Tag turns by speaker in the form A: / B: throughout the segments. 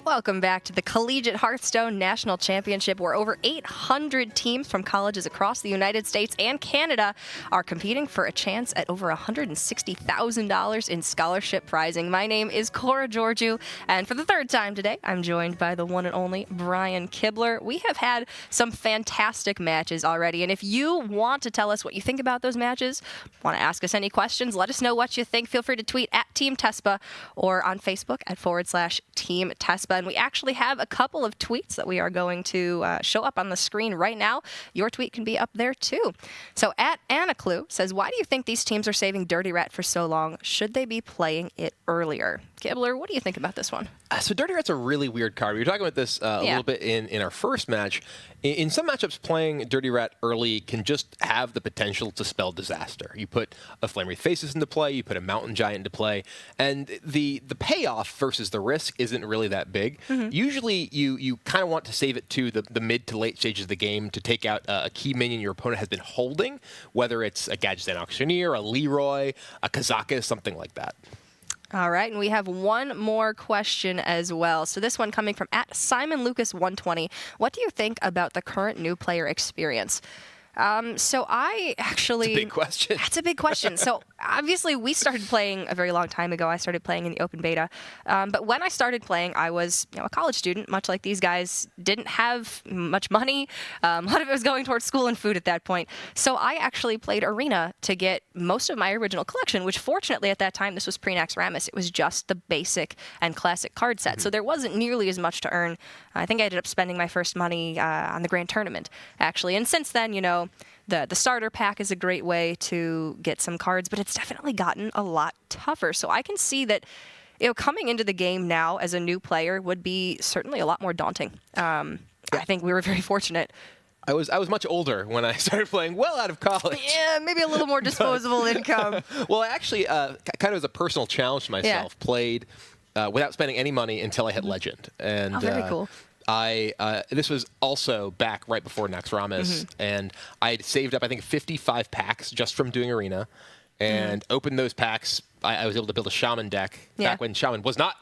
A: Welcome back to the Collegiate Hearthstone National Championship, where over 800 teams from colleges across the United States and Canada are competing for a chance at over $160,000 in scholarship prizing. My name is Cora Georgiou, and for the third time today, I'm joined by the one and only Brian Kibler. We have had some fantastic matches already, and if you want to tell us what you think about those matches, want to ask us any questions, let us know what you think, feel free to tweet at Team Tespa or on Facebook at /Team Tespa. And we actually have a couple of tweets that we are going to show up on the screen right now. Your tweet can be up there too. So at Anaclu says, why do you think these teams are saving Dirty Rat for so long? Should they be playing it earlier? Kibler, what do you think about this one?
B: So Dirty Rat's a really weird card. We were talking about this a little bit in our first match. In some matchups, playing Dirty Rat early can just have the potential to spell disaster. You put a Flame Wreath Faces into play, you put a Mountain Giant into play, and the payoff versus the risk isn't really that big. Mm-hmm. Usually, you kind of want to save it to the mid to late stages of the game to take out a key minion your opponent has been holding, whether it's a Gadgetzan Auctioneer, a Leroy, a Kazaka, something like that.
A: All right, and we have one more question as well. So this one coming from at SimonLucas120. What do you think about the current new player experience? So I actually...
B: That's a big question.
A: That's a big question. So obviously we started playing a very long time ago. I started playing in the open beta. But when I started playing, I was a college student, much like these guys, didn't have much money. A lot of it was going towards school and food at that point. So I actually played Arena to get most of my original collection, which fortunately at that time, this was pre-Naxxramas. It was just the basic and classic card set. Mm-hmm. So there wasn't nearly as much to earn. I think I ended up spending my first money on the Grand Tournament, actually. And since then, the starter pack is a great way to get some cards, but it's definitely gotten a lot tougher. So I can see that coming into the game now as a new player would be certainly a lot more daunting. I think we were very fortunate.
B: I was much older when I started playing, well out of college.
A: Yeah, maybe a little more disposable income.
B: Well, I actually, kind of as a personal challenge to myself, played without spending any money until I hit Legend. And,
A: very cool.
B: This was also back right before Naxxramas, and I had saved up, I think, 55 packs just from doing Arena, and opened those packs. I was able to build a Shaman deck back when Shaman was not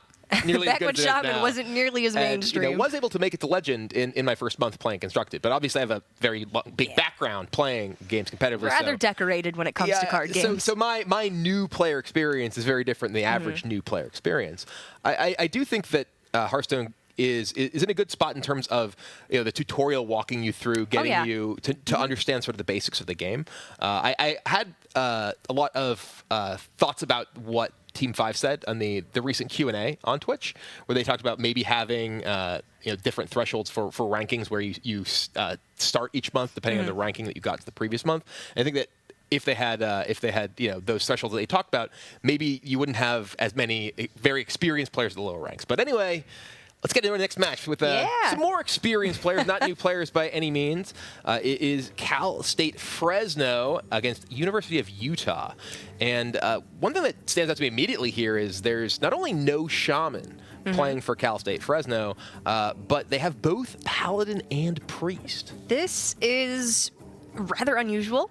B: nearly as good as it is now.
A: Back when Shaman wasn't nearly as mainstream.
B: Was able to make it to Legend in my first month playing Constructed, but obviously I have a very big background playing games competitively.
A: Rather decorated when it comes to card games.
B: So my new player experience is very different than the average new player experience. I do think that Hearthstone is in a good spot in terms of the tutorial walking you through, getting you to understand sort of the basics of the game. I had a lot of thoughts about what Team 5 said on the recent Q&A on Twitch, where they talked about maybe having different thresholds for rankings where you start each month depending on the ranking that you got to the previous month. And I think that if they had those thresholds that they talked about, maybe you wouldn't have as many very experienced players at the lower ranks. But anyway, let's get into our next match with some more experienced players, not new players by any means. It is Cal State Fresno against University of Utah. And one thing that stands out to me immediately here is there's not only no Shaman playing for Cal State Fresno, but they have both Paladin and Priest.
A: This is rather unusual,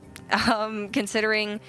A: considering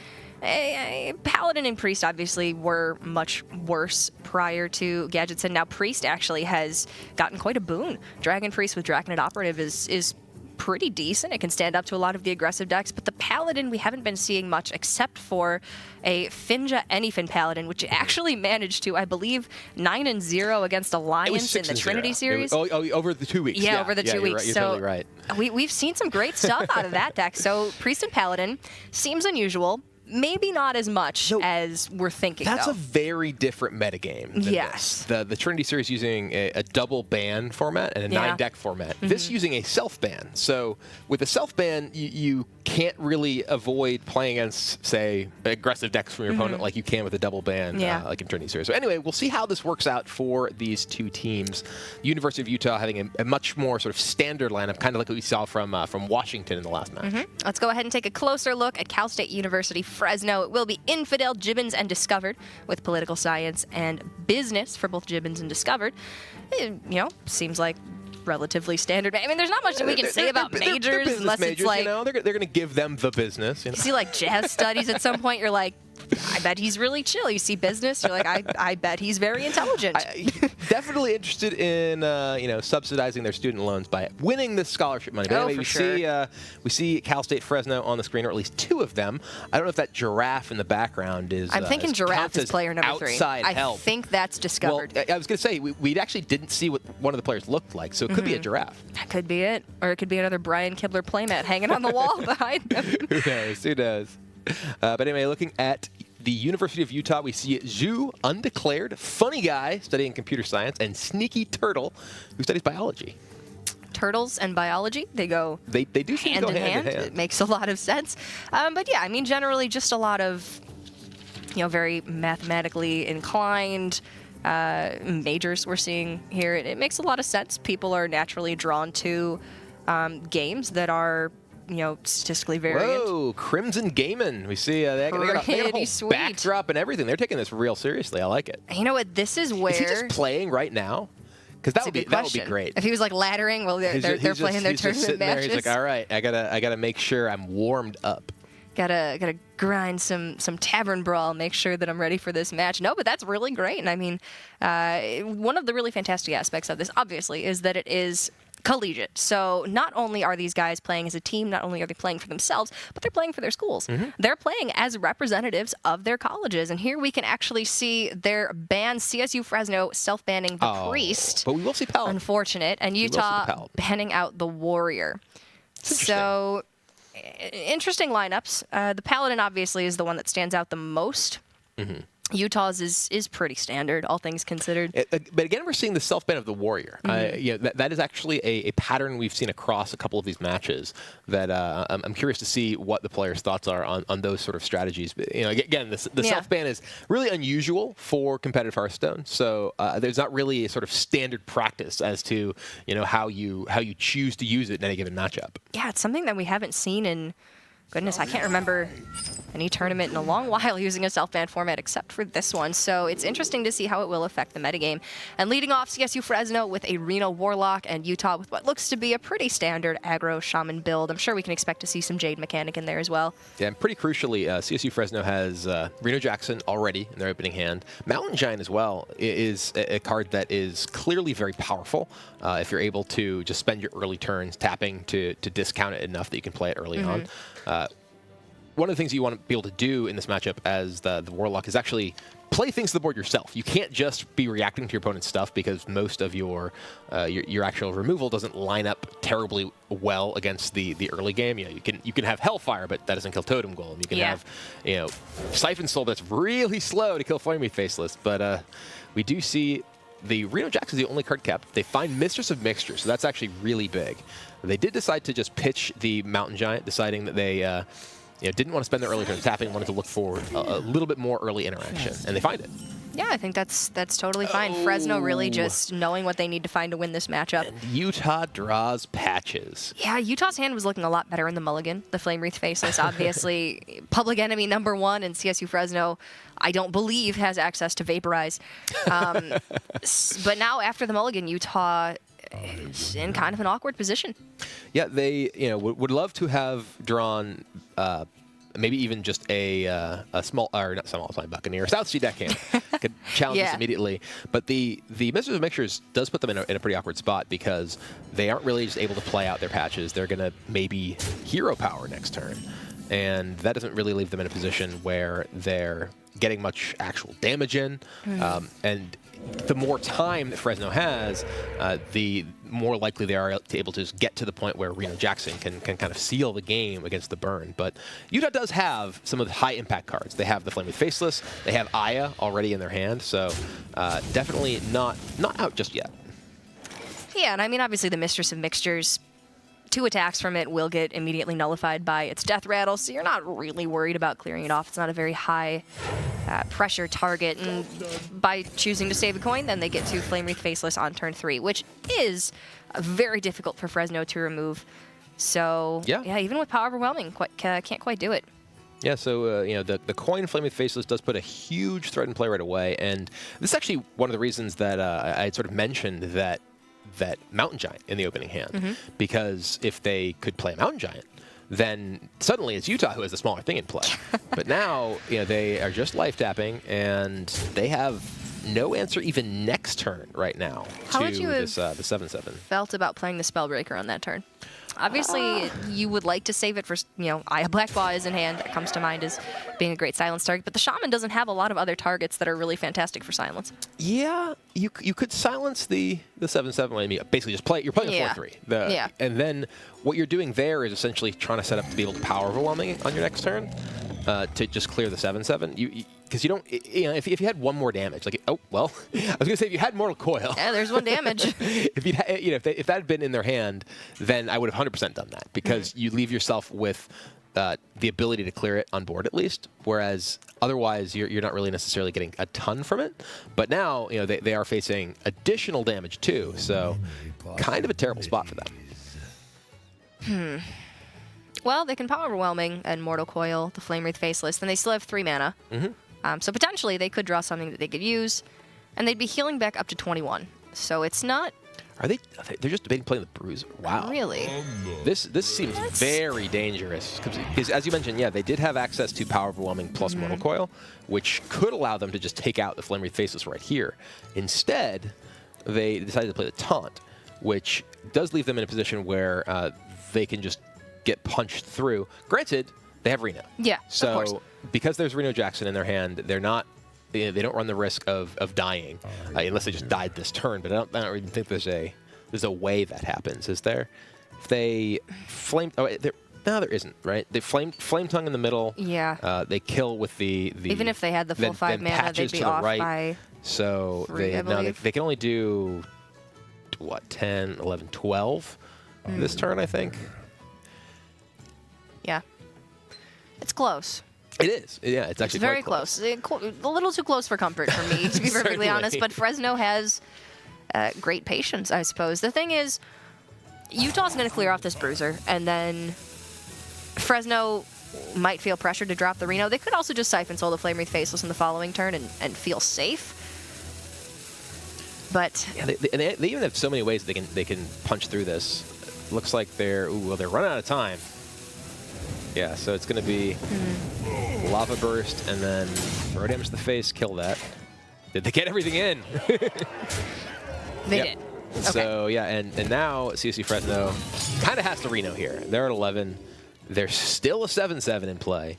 A: Paladin and Priest obviously were much worse prior to Gadgetzan. Now Priest actually has gotten quite a boon. Dragon Priest with Draconid Operative is pretty decent. It can stand up to a lot of the aggressive decks, but the Paladin we haven't been seeing much except for a Finja Anyfin Paladin, which actually managed to, I believe, 9-0 against Alliance in the Trinity series.
B: Over the 2 weeks.
A: Yeah, over the 2 weeks.
B: You're totally right.
A: We've seen some great stuff out of that deck. So Priest and Paladin seems unusual. Maybe not as much as we're thinking,
B: That's a very different metagame than this. The Trinity series using a double ban format and a 9-deck format. This using a self-ban. So with a self-ban, you can't really avoid playing against, say, aggressive decks from your opponent like you can with a double ban, like in Trinity series. So anyway, we'll see how this works out for these two teams. University of Utah having a much more sort of standard lineup, kind of like what we saw from Washington in the last match.
A: Let's go ahead and take a closer look at Cal State University Fresno. It will be Infidel, Gibbons, and Discovered, with political science and business for both Gibbons and Discovered. It, seems like relatively standard. I mean, there's not much that we can say about majors
B: they're
A: unless
B: majors,
A: it's like
B: they're going to give them the business.
A: You see like jazz studies at some point, you're like, I bet he's really chill. You see business, you're like, I bet he's very intelligent.
B: Definitely interested in subsidizing their student loans by winning this scholarship money. But anyway, we see Cal State Fresno on the screen, or at least two of them. I don't know if that giraffe in the background is.
A: I'm thinking giraffe is player number 3. I think that's discovered.
B: Well, I was going to say we actually didn't see what one of the players looked like, so it could be a giraffe.
A: That could be it, or it could be another Brian Kibler playmat hanging on the wall behind him.
B: Who knows? But anyway, looking at the University of Utah, we see Zhu, undeclared, funny guy studying computer science, and Sneaky Turtle, who studies biology.
A: Turtles and biology, they
B: do seem to go hand in hand.
A: It makes a lot of sense. But yeah, I mean, generally just a lot of, very mathematically inclined majors we're seeing here. It makes a lot of sense. People are naturally drawn to games that are statistically variant.
B: Whoa, Crimson Gaming. We see they got a whole backdrop and everything. They're taking this real seriously. I like it.
A: You know what? This is where...
B: Is he just playing right now? Because that would be great.
A: If he was like laddering while they're playing their tournament matches.
B: He's like, all right, I gotta make sure I'm warmed up.
A: Gotta grind some tavern brawl, make sure that I'm ready for this match. No, but that's really great. And I mean, one of the really fantastic aspects of this, obviously, is that it is collegiate. So not only are these guys playing as a team, not only are they playing for themselves, but they're playing for their schools. They're playing as representatives of their colleges. And here we can actually see their band, CSU Fresno, self-banning the Priest.
B: But we will see Paladin.
A: Unfortunate. And Utah banning out the Warrior. So interesting lineups. The Paladin obviously is the one that stands out the most. Utah's is pretty standard, all things considered.
B: But again, we're seeing the self-ban of the Warrior. That is actually a pattern we've seen across a couple of these matches that I'm curious to see what the players' thoughts are on those sort of strategies. But, again, the self-ban is really unusual for competitive Hearthstone, so there's not really a sort of standard practice as to how you choose to use it in any given matchup.
A: Yeah, it's something that we haven't seen in... Goodness, I can't remember any tournament in a long while using a self-ban format except for this one. So it's interesting to see how it will affect the metagame. And leading off, CSU Fresno with a Reno Warlock, and Utah with what looks to be a pretty standard aggro Shaman build. I'm sure we can expect to see some Jade mechanic in there as well. Yeah,
B: and pretty crucially, CSU Fresno has Reno Jackson already in their opening hand. Mountain Giant as well is a card that is clearly very powerful if you're able to just spend your early turns tapping to discount it enough that you can play it early on. One of the things you want to be able to do in this matchup as the Warlock is actually play things to the board yourself. You can't just be reacting to your opponent's stuff because most of your actual removal doesn't line up terribly well against the early game. You can have Hellfire, but that doesn't kill Totem Golem. You can have Siphon Soul that's really slow to kill Flamey Faceless. But we do see the Reno Jax is the only card kept. They find Mistress of Mixture, so that's actually really big. They did decide to just pitch the Mountain Giant, deciding that they didn't want to spend their early turn tapping, wanted to look for a little bit more early interaction, and they find it.
A: Yeah, I think that's totally fine. Fresno really just knowing what they need to find to win this matchup.
B: And Utah draws Patches.
A: Yeah, Utah's hand was looking a lot better in the mulligan. The Flame Wreath Faceless, obviously, public enemy #1 in CSU Fresno, I don't believe has access to Vaporize. But now after the mulligan, Utah is in kind of an awkward position.
B: Yeah, they would love to have drawn maybe even just a small, or not small time Buccaneer, South Sea Deckhand could challenge this immediately. But the Mistress of Mixtures does put them in a pretty awkward spot because they aren't really just able to play out their patches. They're going to maybe hero power next turn. And that doesn't really leave them in a position where they're getting much actual damage in. And the more time that Fresno has, the more likely they are able to just get to the point where Reno Jackson can kind of seal the game against the burn. But Utah does have some of the high-impact cards. They have the Flame with Faceless. They have Aya already in their hand, so definitely not out just yet.
A: Yeah, and I mean, obviously the Mistress of Mixtures, 2 attacks from it will get immediately nullified by its Death Rattle, so you're not really worried about clearing it off. It's not a very high pressure target, and by choosing to save a coin, then they get to Flame Wreath Faceless on turn 3, which is very difficult for Fresno to remove. So, yeah even with Power Overwhelming, can't quite do it.
B: Yeah, so the coin Flame with Faceless does put a huge threat in play right away, and this is actually one of the reasons that I had sort of mentioned that Mountain Giant in the opening hand, because if they could play a Mountain Giant, then suddenly it's Utah who has the smaller thing in play. But now, they are just life tapping, and they have no answer even next turn right now
A: How would you
B: the
A: have
B: 7/7.
A: felt about playing the Spellbreaker on that turn? Obviously, you would like to save it for, Eye of Blackball is in hand. That comes to mind as being a great silence target. But the Shaman doesn't have a lot of other targets that are really fantastic for silence.
B: Yeah, you could silence the 7/7. I mean, basically just you're playing a 4/3.
A: Yeah.
B: And then what you're doing there is essentially trying to set up to be able to power overwhelming on your next turn to just clear the 7/7. Because you don't, if you had one more damage, I was gonna say if you had Mortal Coil.
A: Yeah, there's one damage.
B: if that had been in their hand, then I would have 100% done that, because you leave yourself with the ability to clear it on board at least, whereas otherwise you're not really necessarily getting a ton from it. But now they are facing additional damage too, so kind of a terrible spot for them.
A: Well, they can Power Overwhelming and Mortal Coil, the Flame Wreath Faceless, and they still have 3 mana. So potentially they could draw something that they could use, and they'd be healing back up to 21. So it's not...
B: They're just debating playing the Bruiser. Wow.
A: Really?
B: This seems very dangerous. Because as you mentioned, they did have access to Power Overwhelming plus Mortal Coil, which could allow them to just take out the Flame Wreath Faceless right here. Instead, they decided to play the Taunt, which does leave them in a position where they can just get punched through. Granted, they have Reno.
A: Yeah,
B: so
A: of course.
B: Because there's Reno Jackson in their hand, they're not. They don't run the risk of dying unless they just died this turn. But I don't even think there's a way that happens, is there? If they flame, there isn't, right? They flame tongue in the middle.
A: Yeah.
B: They kill with the
A: even if they had the full 5 mana, they'd be off by.
B: So
A: 3,
B: they can only do what, 10, 11, 12 this turn, I think.
A: Yeah. It's close.
B: It is. Yeah, it's actually
A: very
B: quite close.
A: A little too close for comfort for me, to be perfectly honest. But Fresno has great patience, I suppose. The thing is, Utah's going to clear off this Bruiser, and then Fresno might feel pressured to drop the Reno. They could also just Siphon Soul the Flame Wreath Faceless in the following turn and feel safe. But
B: yeah, they even have so many ways they can punch through this. Looks like they're running out of time. Yeah, so it's going to be Lava Burst and then throw damage to the face, kill that. Did they get everything in?
A: They did. Okay.
B: So, yeah, and now CSU Fresno kind of has to Reno here. They're at 11. There's still a 7/7 in play.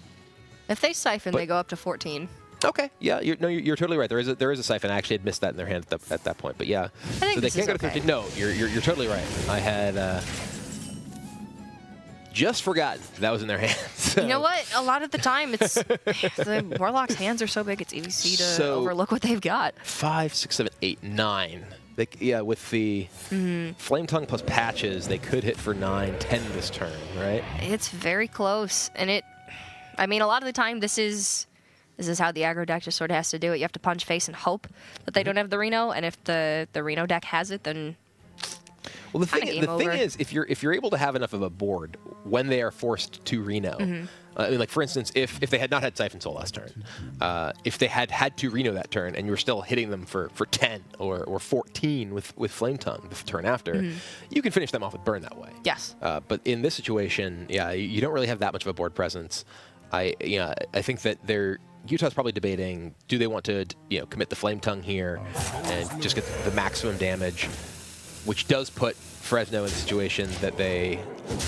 A: If they Siphon, they go up to 14.
B: Okay, yeah, you're totally right. There is a Siphon. I actually had missed that in their hand at that point, but yeah.
A: I think
B: so they can't go to 13. No, you're totally right. I had just forgotten that was in their hands. So.
A: You know what? A lot of the time, it's the Warlock's hands are so big, it's easy to overlook what they've got.
B: 5, 6, 7, 8, 9. With the Flame Tongue plus Patches, they could hit for 9, 10 this turn, right?
A: It's very close, and a lot of the time, this is how the aggro deck just sort of has to do it. You have to punch face and hope that they don't have the Reno, and if the Reno deck has it, then
B: well, the thing is, if you're able to have enough of a board when they are forced to Reno, for instance, if they had not had Siphon Soul last turn, if they had to Reno that turn, and you were still hitting them for 10 or 14 with Flame Tongue the turn after, you can finish them off with Burn that way.
A: Yes.
B: But in this situation, you don't really have that much of a board presence. I think that Utah's probably debating, do they want to commit the Flame Tongue here and just get the maximum damage, which does put Fresno in the situation that they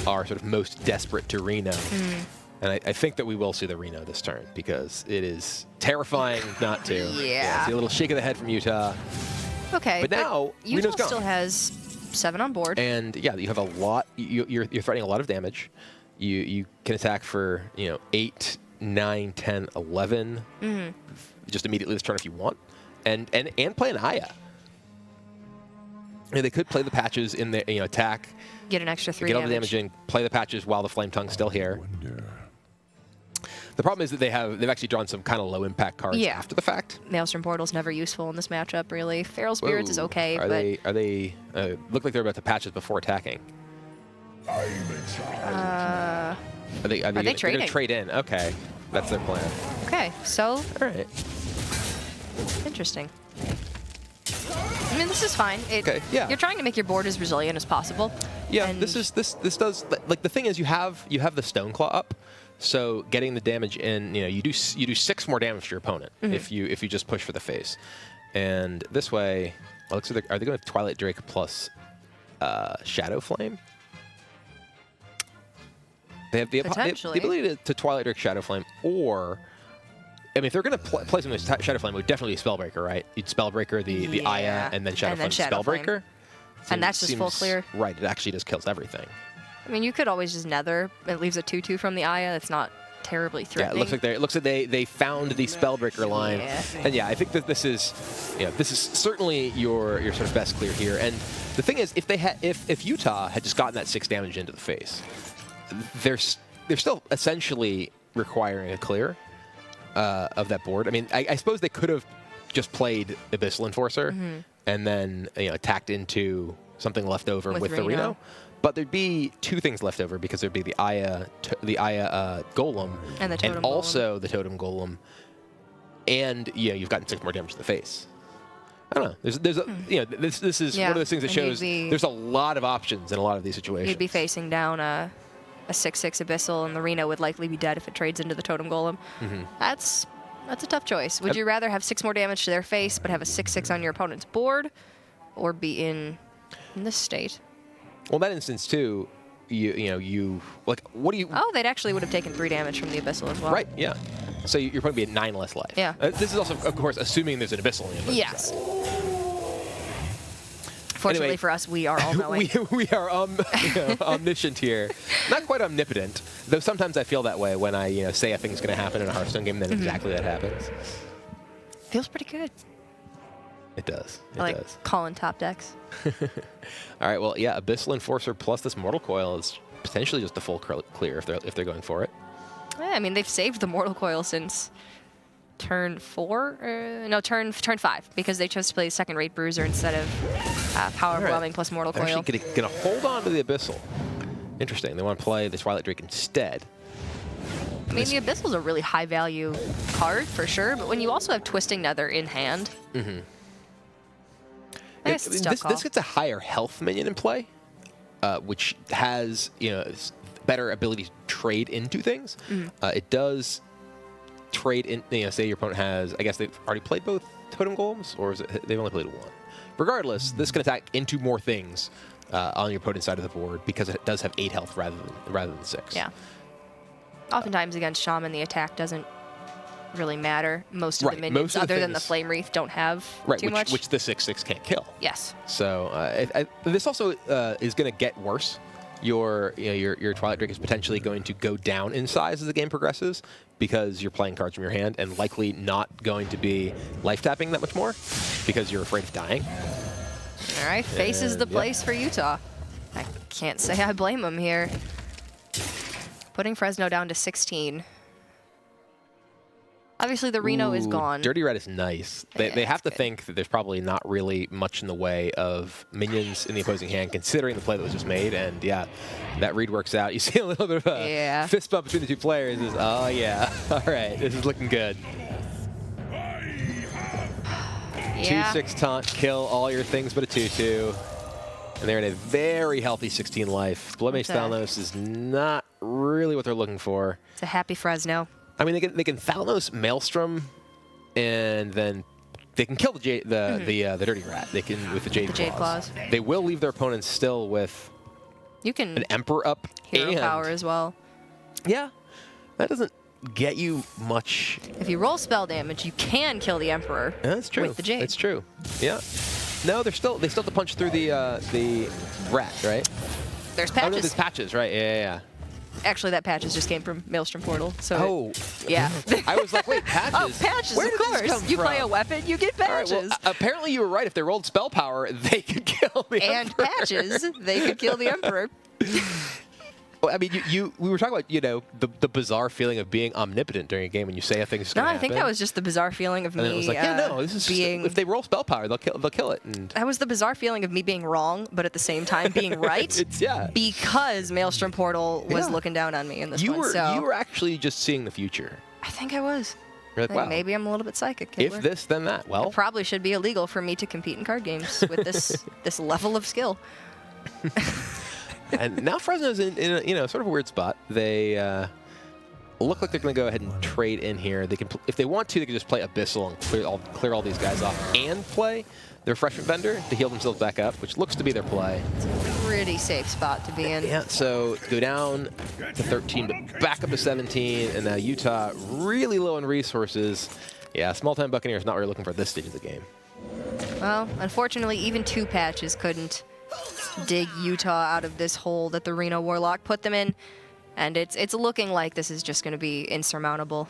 B: are sort of most desperate to Reno. And I think that we will see the Reno this turn, because it is terrifying not to.
A: Yeah.
B: See a little shake of the head from Utah.
A: Okay.
B: But now,
A: Utah
B: Reno's gone.
A: still has 7 on board.
B: And yeah, you have a lot. You're threatening a lot of damage. You can attack for 8, 9, 10, 11. Just immediately this turn if you want, and play an Aya. They could play the Patches in the attack.
A: Get an extra 3
B: get
A: damage.
B: all the damage in. Play the Patches while the Flame Tongue's still here. The problem is that they've actually drawn some kind of low impact cards after the fact.
A: Maelstrom Portal's never useful in this matchup, really. Feral Spirits is okay,
B: Are
A: but
B: they look like they're about to Patches before attacking?
A: Are they trading?
B: They're gonna trade in. Okay, that's their plan.
A: Okay, so
B: All right.
A: Interesting. This is fine.
B: Okay, yeah.
A: You're trying to make your board as resilient as possible.
B: Yeah, this does, like, the thing is you have the Stone Claw up, so getting the damage in, you do 6 more damage to your opponent if you just push for the face, and this way, well, looks like are they going with Twilight Drake plus Shadow Flame? They have the ability to Twilight Drake Shadow Flame, or I mean, if they're going to play something with Shadow Flame, it would definitely be Spellbreaker, right? You'd Spellbreaker the Aya, and then Shadow Flame Spellbreaker.
A: And that's just full clear.
B: Right, it actually just kills everything.
A: I mean, you could always just Nether. It leaves a 2/2 from the Aya. That's not terribly threatening.
B: Yeah, it looks like they found the Spellbreaker line. Yeah. And yeah, I think that this is certainly your sort of best clear here. And the thing is, if Utah had just gotten that 6 damage into the face, they're still essentially requiring a clear of that board. I mean, I suppose they could have just played Abyssal Enforcer and then attacked into something left over with the Reno. But there'd be 2 things left over, because there'd be the Aya Golem
A: and
B: also the Totem Golem, and you've gotten 6 more damage to the face. I don't know. There's this is one of those things that shows there's a lot of options in a lot of these situations.
A: You'd be facing down a 6/6 Abyssal, and the Reno would likely be dead if it trades into the Totem Golem. That's a tough choice. Would you rather have 6 more damage to their face but have a 6/6 on your opponent's board, or be in this state?
B: Well, in that instance too, you like, what do you?
A: Oh, they'd actually would have taken 3 damage from the Abyssal as well.
B: Right. Yeah. So you're going to be at 9 less life.
A: Yeah.
B: This is also, of course, assuming there's an Abyssal in it.
A: Yes. Fortunately for us, we are all knowing.
B: we are omniscient here. Not quite omnipotent, though sometimes I feel that way when I say a thing's going to happen in a Hearthstone game, and then exactly that happens.
A: Feels pretty good.
B: It does. It
A: like
B: does.
A: calling top decks.
B: All right. Well, yeah, Abyssal Enforcer plus this Mortal Coil is potentially just a full clear if they're going for it.
A: Yeah, I mean, they've saved the Mortal Coil since turn 4? No, turn 5, because they chose to play second rate Bruiser instead of Power Overwhelming plus Mortal Coil.
B: They're actually going to hold on to the Abyssal. Interesting. They want to play the Twilight Drake instead.
A: I mean, the Abyssal's a really high value card for sure, but when you also have Twisting Nether in hand,
B: this gets a higher health minion in play, which has better ability to trade into things. It does trade in. Say your opponent has, I guess they've already played both Totem Golems, or is it they've only played 1? Regardless, this can attack into more things on your opponent's side of the board, because it does have 8 health rather than 6.
A: Yeah. Oftentimes against Shaman, the attack doesn't really matter. Most of the minions, other than the Flame Wreath, don't have too much.
B: Which the 6/6 can't kill.
A: Yes.
B: So this also is going to get worse. Your Twilight Drake is potentially going to go down in size as the game progresses, because you're playing cards from your hand and likely not going to be life tapping that much more, because you're afraid of dying.
A: All right, face is the place for Utah. I can't say I blame them here. Putting Fresno down to 16. Obviously, the Reno is gone.
B: Dirty Red is nice. They have to think that there's probably not really much in the way of minions in the opposing hand, considering the play that was just made. And yeah, that read works out. You see a little bit of a fist bump between the 2 players. Oh yeah, all right, this is looking good. 2/6 taunt, kill all your things but a 2/2. And they're in a very healthy 16 life. Bloodmage Thalnos is not really what they're looking for.
A: It's a happy Fresno.
B: I mean, they can Thalnos Maelstrom, and then they can kill the Dirty Rat. They can with the Jade Claws. They will leave their opponents still with an Emperor up
A: hero power as well.
B: Yeah, that doesn't get you much.
A: If you roll spell damage, you can kill the Emperor.
B: That's true.
A: With the Jade.
B: It's true. Yeah. No, they still have to punch through the rat, right?
A: There's patches.
B: Oh no, there's patches, right? Yeah.
A: Actually, that patches just came from Maelstrom Portal. So yeah.
B: I was like, wait, patches?
A: Oh, patches,
B: Where
A: of course. You play a weapon, you get patches.
B: Right, well, apparently you were right. If they rolled spell power, they could kill the Emperor.
A: And patches, they could kill the Emperor.
B: Well, I mean, we were talking about the bizarre feeling of being omnipotent during a game when you say a thing's going to happen.
A: No, I think that was just the bizarre feeling of me.
B: And it was like, this is being. If they roll spell power, they'll kill it. And
A: that was the bizarre feeling of me being wrong, but at the same time being right. Because Maelstrom Portal was looking down on me in this one.
B: You were actually just seeing the future.
A: I think I was.
B: You're like, wow.
A: Maybe I'm a little bit psychic.
B: If this, then that. Well,
A: it probably should be illegal for me to compete in card games with this level of skill.
B: And now Fresno's in a sort of a weird spot. They look like they're going to go ahead and trade in here. They can, if they want to, they can just play Abyssal and clear all these guys off and play their Refreshment Vendor to heal themselves back up, which looks to be their play.
A: It's a pretty safe spot to be in.
B: Yeah, so go down to 13, but back up to 17, and now Utah really low on resources. Yeah, small-time Buccaneers not really looking for this stage of the game.
A: Well, unfortunately, even 2 patches couldn't dig Utah out of this hole that the Reno Warlock put them in, and it's looking like this is just going to be insurmountable.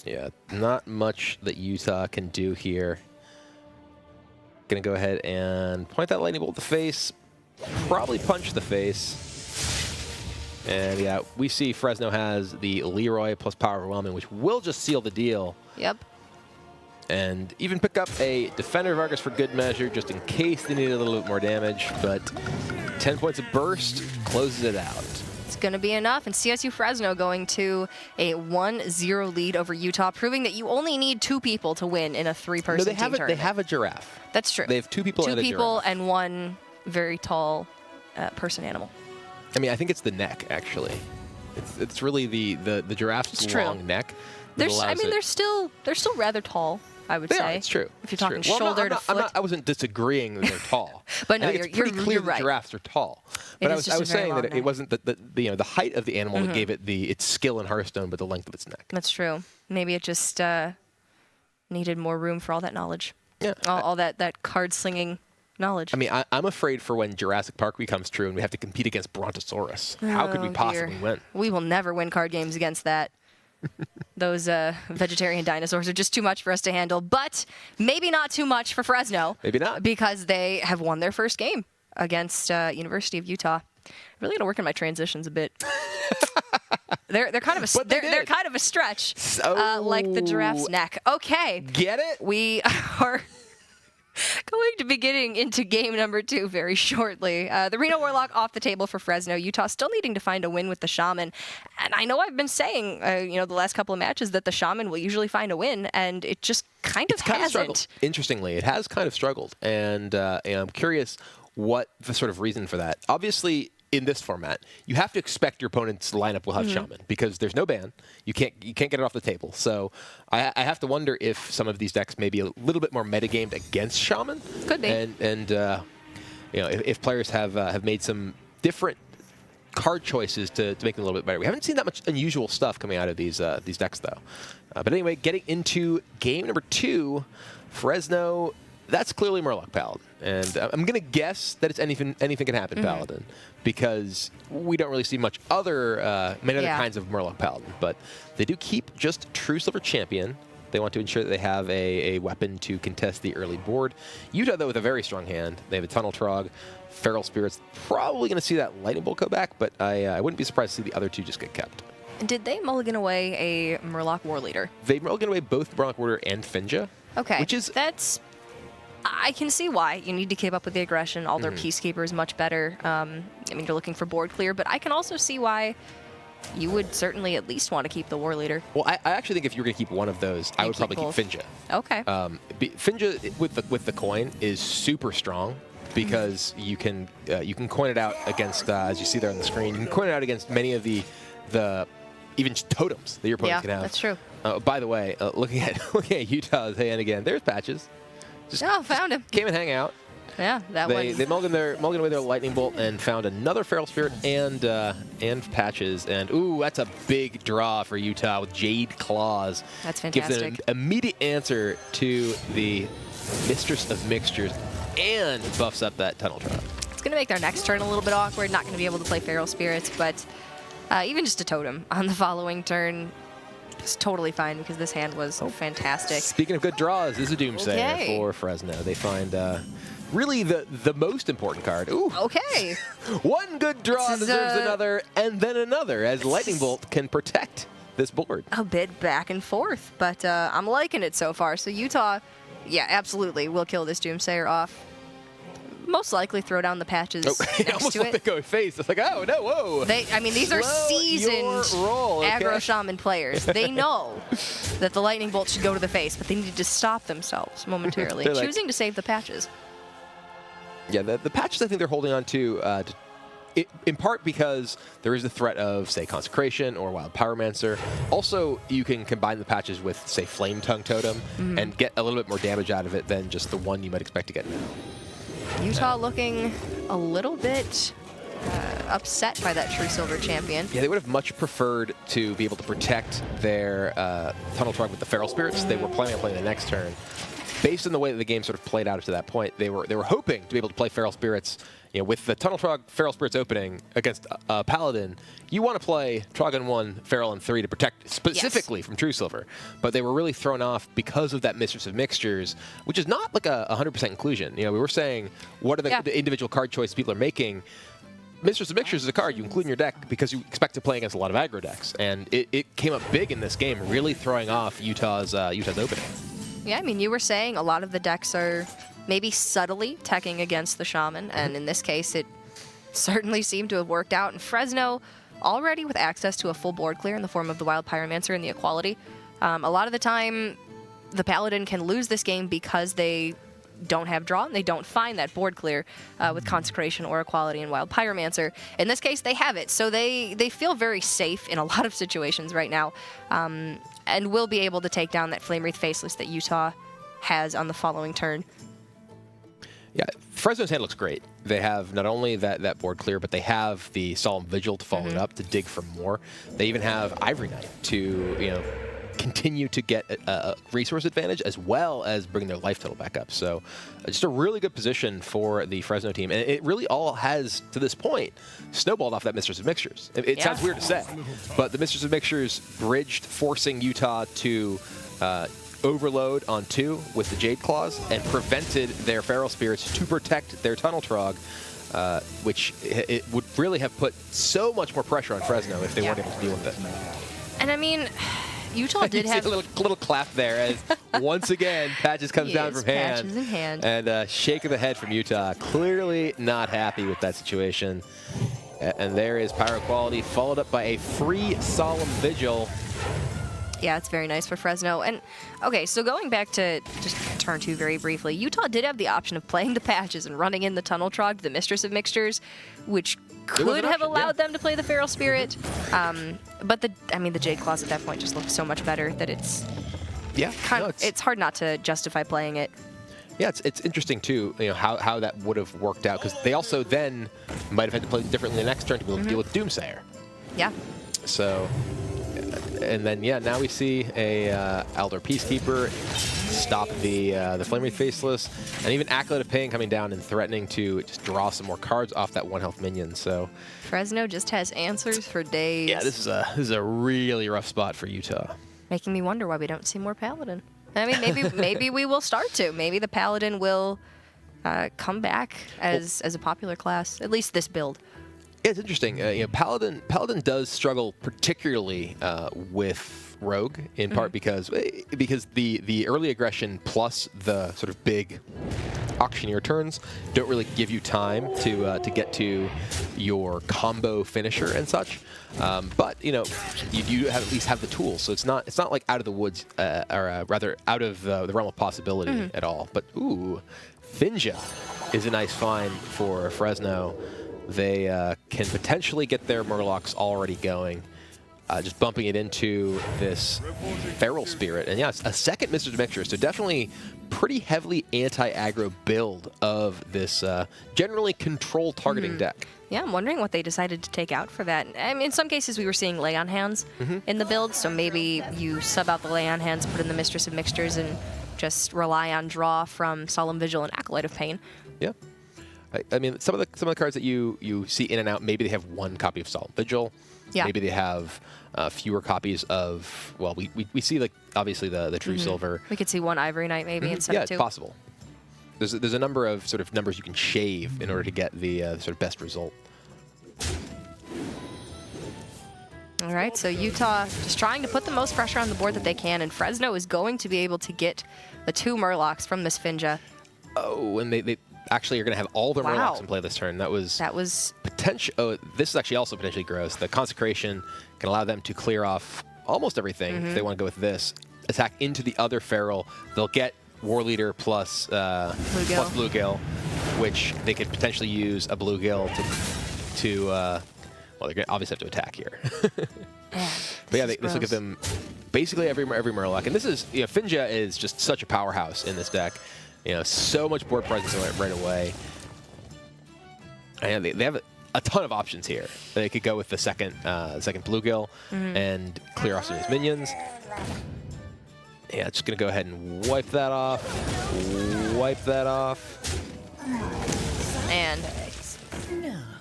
B: Yeah, not much that Utah can do here. Gonna go ahead and point that lightning bolt at the face, probably punch the face. And yeah, we see Fresno has the Leroy plus Power Overwhelming, which will just seal the deal.
A: Yep.
B: And even pick up a Defender of Argus for good measure, just in case they need a little bit more damage. But 10 points of burst closes it out.
A: It's going to be enough, and CSU Fresno going to a 1-0 lead over Utah, proving that you only need 2 people to win in a 3-person team tournament.
B: They have a giraffe.
A: That's true.
B: They have 2 people and a giraffe.
A: 2 people and 1 very tall person animal.
B: I mean, I think it's the neck, actually. It's really the giraffe's long neck.
A: They're still rather tall, I would say.
B: It's true.
A: If you're talking shoulder to foot.
B: I wasn't disagreeing that they're tall.
A: But no,
B: it's pretty clear that giraffes are tall. But I was saying that it wasn't the height of the animal that gave it its skill in Hearthstone, but the length of its neck.
A: That's true. Maybe it just needed more room for all that knowledge.
B: Yeah.
A: All that card slinging knowledge.
B: I mean, I'm afraid for when Jurassic Park becomes true and we have to compete against Brontosaurus. How could we possibly win?
A: We will never win card games against that. Those vegetarian dinosaurs are just too much for us to handle, but maybe not too much for Fresno.
B: Maybe not.
A: Because they have won their first game against University of Utah. I'm really going to work on my transitions a bit. They're kind of a stretch, like the giraffe's neck. Okay.
B: Get it?
A: We are going to be getting into game number 2 very shortly. The Reno Warlock off the table for Fresno. Utah still needing to find a win with the Shaman. And I know I've been saying, the last couple of matches that the Shaman will usually find a win, and it just kind of hasn't.
B: Struggled. Interestingly, it has kind of struggled. And I'm curious what the sort of reason for that. Obviously, in this format, you have to expect your opponent's lineup will have Shaman because there's no ban. You can't get it off the table. So I have to wonder if some of these decks may be a little bit more metagamed against Shaman.
A: Could be.
B: And if players have made some different card choices to make them a little bit better. We haven't seen that much unusual stuff coming out of these decks though. But anyway, getting into game number 2, Fresno. That's clearly Murloc Paladin, and I'm going to guess that it's anything can happen Paladin, because we don't really see many other kinds of Murloc Paladin, but they do keep just True Silver Champion. They want to ensure that they have a weapon to contest the early board. Utah, though, with a very strong hand. They have a Tunnel Trog, Feral Spirits. Probably going to see that Lightning Bolt go back, but I wouldn't be surprised to see the other 2 just get kept.
A: Did they mulligan away a Murloc War Leader?
B: They mulligan away both Murloc War Leader and Finja.
A: Okay,
B: that's...
A: I can see why. You need to keep up with the aggression. All their Peacekeepers much better. I mean, you're looking for board clear, but I can also see why you would certainly at least want to keep the War Leader.
B: Well, I actually think if you were going to keep one of those, I would probably keep Finja.
A: Okay.
B: Finja with the coin is super strong because you can coin it out against, as you see there on the screen, you can coin it out against many of the even totems that your opponent can have.
A: Yeah, that's true.
B: By the way, looking at Utah's hand again, there's Patches.
A: Found him.
B: Came and hang out.
A: Yeah,
B: They mulliganed away their Lightning Bolt and found another Feral Spirit and Patches. And ooh, that's a big draw for Utah with Jade Claws.
A: That's fantastic.
B: Gives an immediate answer to the Mistress of Mixtures and buffs up that Tunnel Trap.
A: It's going to make their next turn a little bit awkward. Not going to be able to play Feral Spirits, but even just a totem on the following turn. It's totally fine because this hand was fantastic.
B: Speaking of good draws, this is a Doomsayer for Fresno. They find really the most important card. Ooh.
A: Okay.
B: One good draw deserves another, and then another, as Lightning Bolt can protect this board.
A: A bit back and forth, but I'm liking it so far. So Utah, yeah, absolutely will kill this Doomsayer off. Most likely throw down the Patches next
B: almost
A: to
B: let it go face. It's like, oh, no, whoa.
A: These are seasoned aggro Shaman players. They know that the Lightning Bolt should go to the face, but they need to stop themselves momentarily, choosing to save the Patches.
B: Yeah, the patches I think they're holding on to in part because there is the threat of, say, Consecration or Wild Pyromancer. Also, you can combine the patches with, say, Flame Tongue Totem and get a little bit more damage out of it than just the one you might expect to get now.
A: Utah looking a little bit upset by that True Silver champion.
B: Yeah, they would have much preferred to be able to protect their Tunnel Trog with the Feral Spirits. They were planning on playing the next turn. Based on the way that the game sort of played out to that point, they were hoping to be able to play Feral Spirits. You know, with the Tunnel Trog Feral Spirits opening against Paladin, you want to play Trog on 1, Feral on 3 to protect specifically from True Silver. But they were really thrown off because of that Mistress of Mixtures, which is not like a 100% inclusion. You know, we were saying, what are the individual card choices people are making? Mistress of Mixtures is a card you include in your deck because you expect to play against a lot of aggro decks. And it came up big in this game, really throwing off Utah's opening.
A: Yeah, I mean, you were saying a lot of the decks are maybe subtly teching against the Shaman, and in this case, it certainly seemed to have worked out. And Fresno, already with access to a full board clear in the form of the Wild Pyromancer and the Equality, a lot of the time, the Paladin can lose this game because they don't have draw, and they don't find that board clear with Consecration or Equality and Wild Pyromancer. In this case, they have it, so they feel very safe in a lot of situations right now, and will be able to take down that Flame Wreath Faceless that Utah has on the following turn.
B: Yeah, Fresno's hand looks great. They have not only that board clear, but they have the Solemn Vigil to follow it up to dig for more. They even have Ivory Knight to continue to get a resource advantage as well as bring their life total back up. So just a really good position for the Fresno team. And it really all has, to this point, snowballed off that Mistress of Mixtures. It sounds weird to say, but the Mistress of Mixtures bridged, forcing Utah to overload on 2 with the Jade Claws and prevented their Feral Spirits to protect their Tunnel Trog, which it would really have put so much more pressure on Fresno if they weren't able to deal with it.
A: And I mean, Utah did have
B: a little clap there as once again Patches comes down from hand.
A: Patches in hand.
B: And shake of the head from Utah. Clearly not happy with that situation. And there is Pyro Quality, followed up by a free Solemn Vigil.
A: Yeah, it's very nice for Fresno. And, okay, so going back to just turn 2 very briefly, Utah did have the option of playing the Patches and running in the Tunnel Trog, the Mistress of Mixtures, which could have allowed them to play the Feral Spirit. But the Jade Claws at that point just looked so much better that it's it's hard not to justify playing it.
B: Yeah, it's interesting too, how that would have worked out, because they also then might have had to play differently the next turn to be able to deal with Doomsayer.
A: Yeah.
B: So, and then now we see a Aldor Peacekeeper stop the Flame Wreath Faceless, and even Acolyte of Pain coming down and threatening to just draw some more cards off that 1 health minion. So
A: Fresno just has answers for days.
B: Yeah, this is a really rough spot for Utah.
A: Making me wonder why we don't see more Paladin. I mean, maybe we will start to. Maybe the Paladin will come back as a popular class, at least this build.
B: Yeah, it's interesting. Paladin does struggle particularly with Rogue, in part because the early aggression plus the sort of big auctioneer turns don't really give you time to get to your combo finisher and such. But you at least have the tools, so it's not like out of the woods, or rather out of the realm of possibility at all. But Finja is a nice find for Fresno. They can potentially get their Murlocs already going, just bumping it into this Feral Spirit. And it's a second Mistress of Mixtures, so definitely pretty heavily anti-aggro build of this generally control targeting deck.
A: Yeah, I'm wondering what they decided to take out for that. I mean, in some cases, we were seeing Lay on Hands in the build, so maybe you sub out the Lay on Hands, put in the Mistress of Mixtures, and just rely on draw from Solemn Vigil and Acolyte of Pain. Yeah.
B: I mean, some of the cards that you see in and out, maybe they have 1 copy of Solemn Vigil. Yeah. Maybe they have fewer copies of, well, we see, like, obviously the True Silver.
A: We could see 1 Ivory Knight maybe instead of 2.
B: Yeah, it's possible. There's a number of sort of numbers you can shave in order to get the sort of best result.
A: All right, so Utah just trying to put the most pressure on the board that they can, and Fresno is going to be able to get the 2 Murlocs from this Finja.
B: Oh, and they actually are going to have all their Murlocs in play this turn. That was potential. Oh, this is actually also potentially gross. The Consecration can allow them to clear off almost everything if they want to go with this. Attack into the other Feral. They'll get War Leader plus Bluegill. which they could potentially use a bluegill to well, they're going to obviously have to attack here. But yeah, this will give them basically every Murloc. And this is, Finja is just such a powerhouse in this deck. So much board presence right away. And they have a ton of options here. They could go with the second bluegill and clear off some of his minions. Yeah, just gonna go ahead and wipe that off. Wipe that off.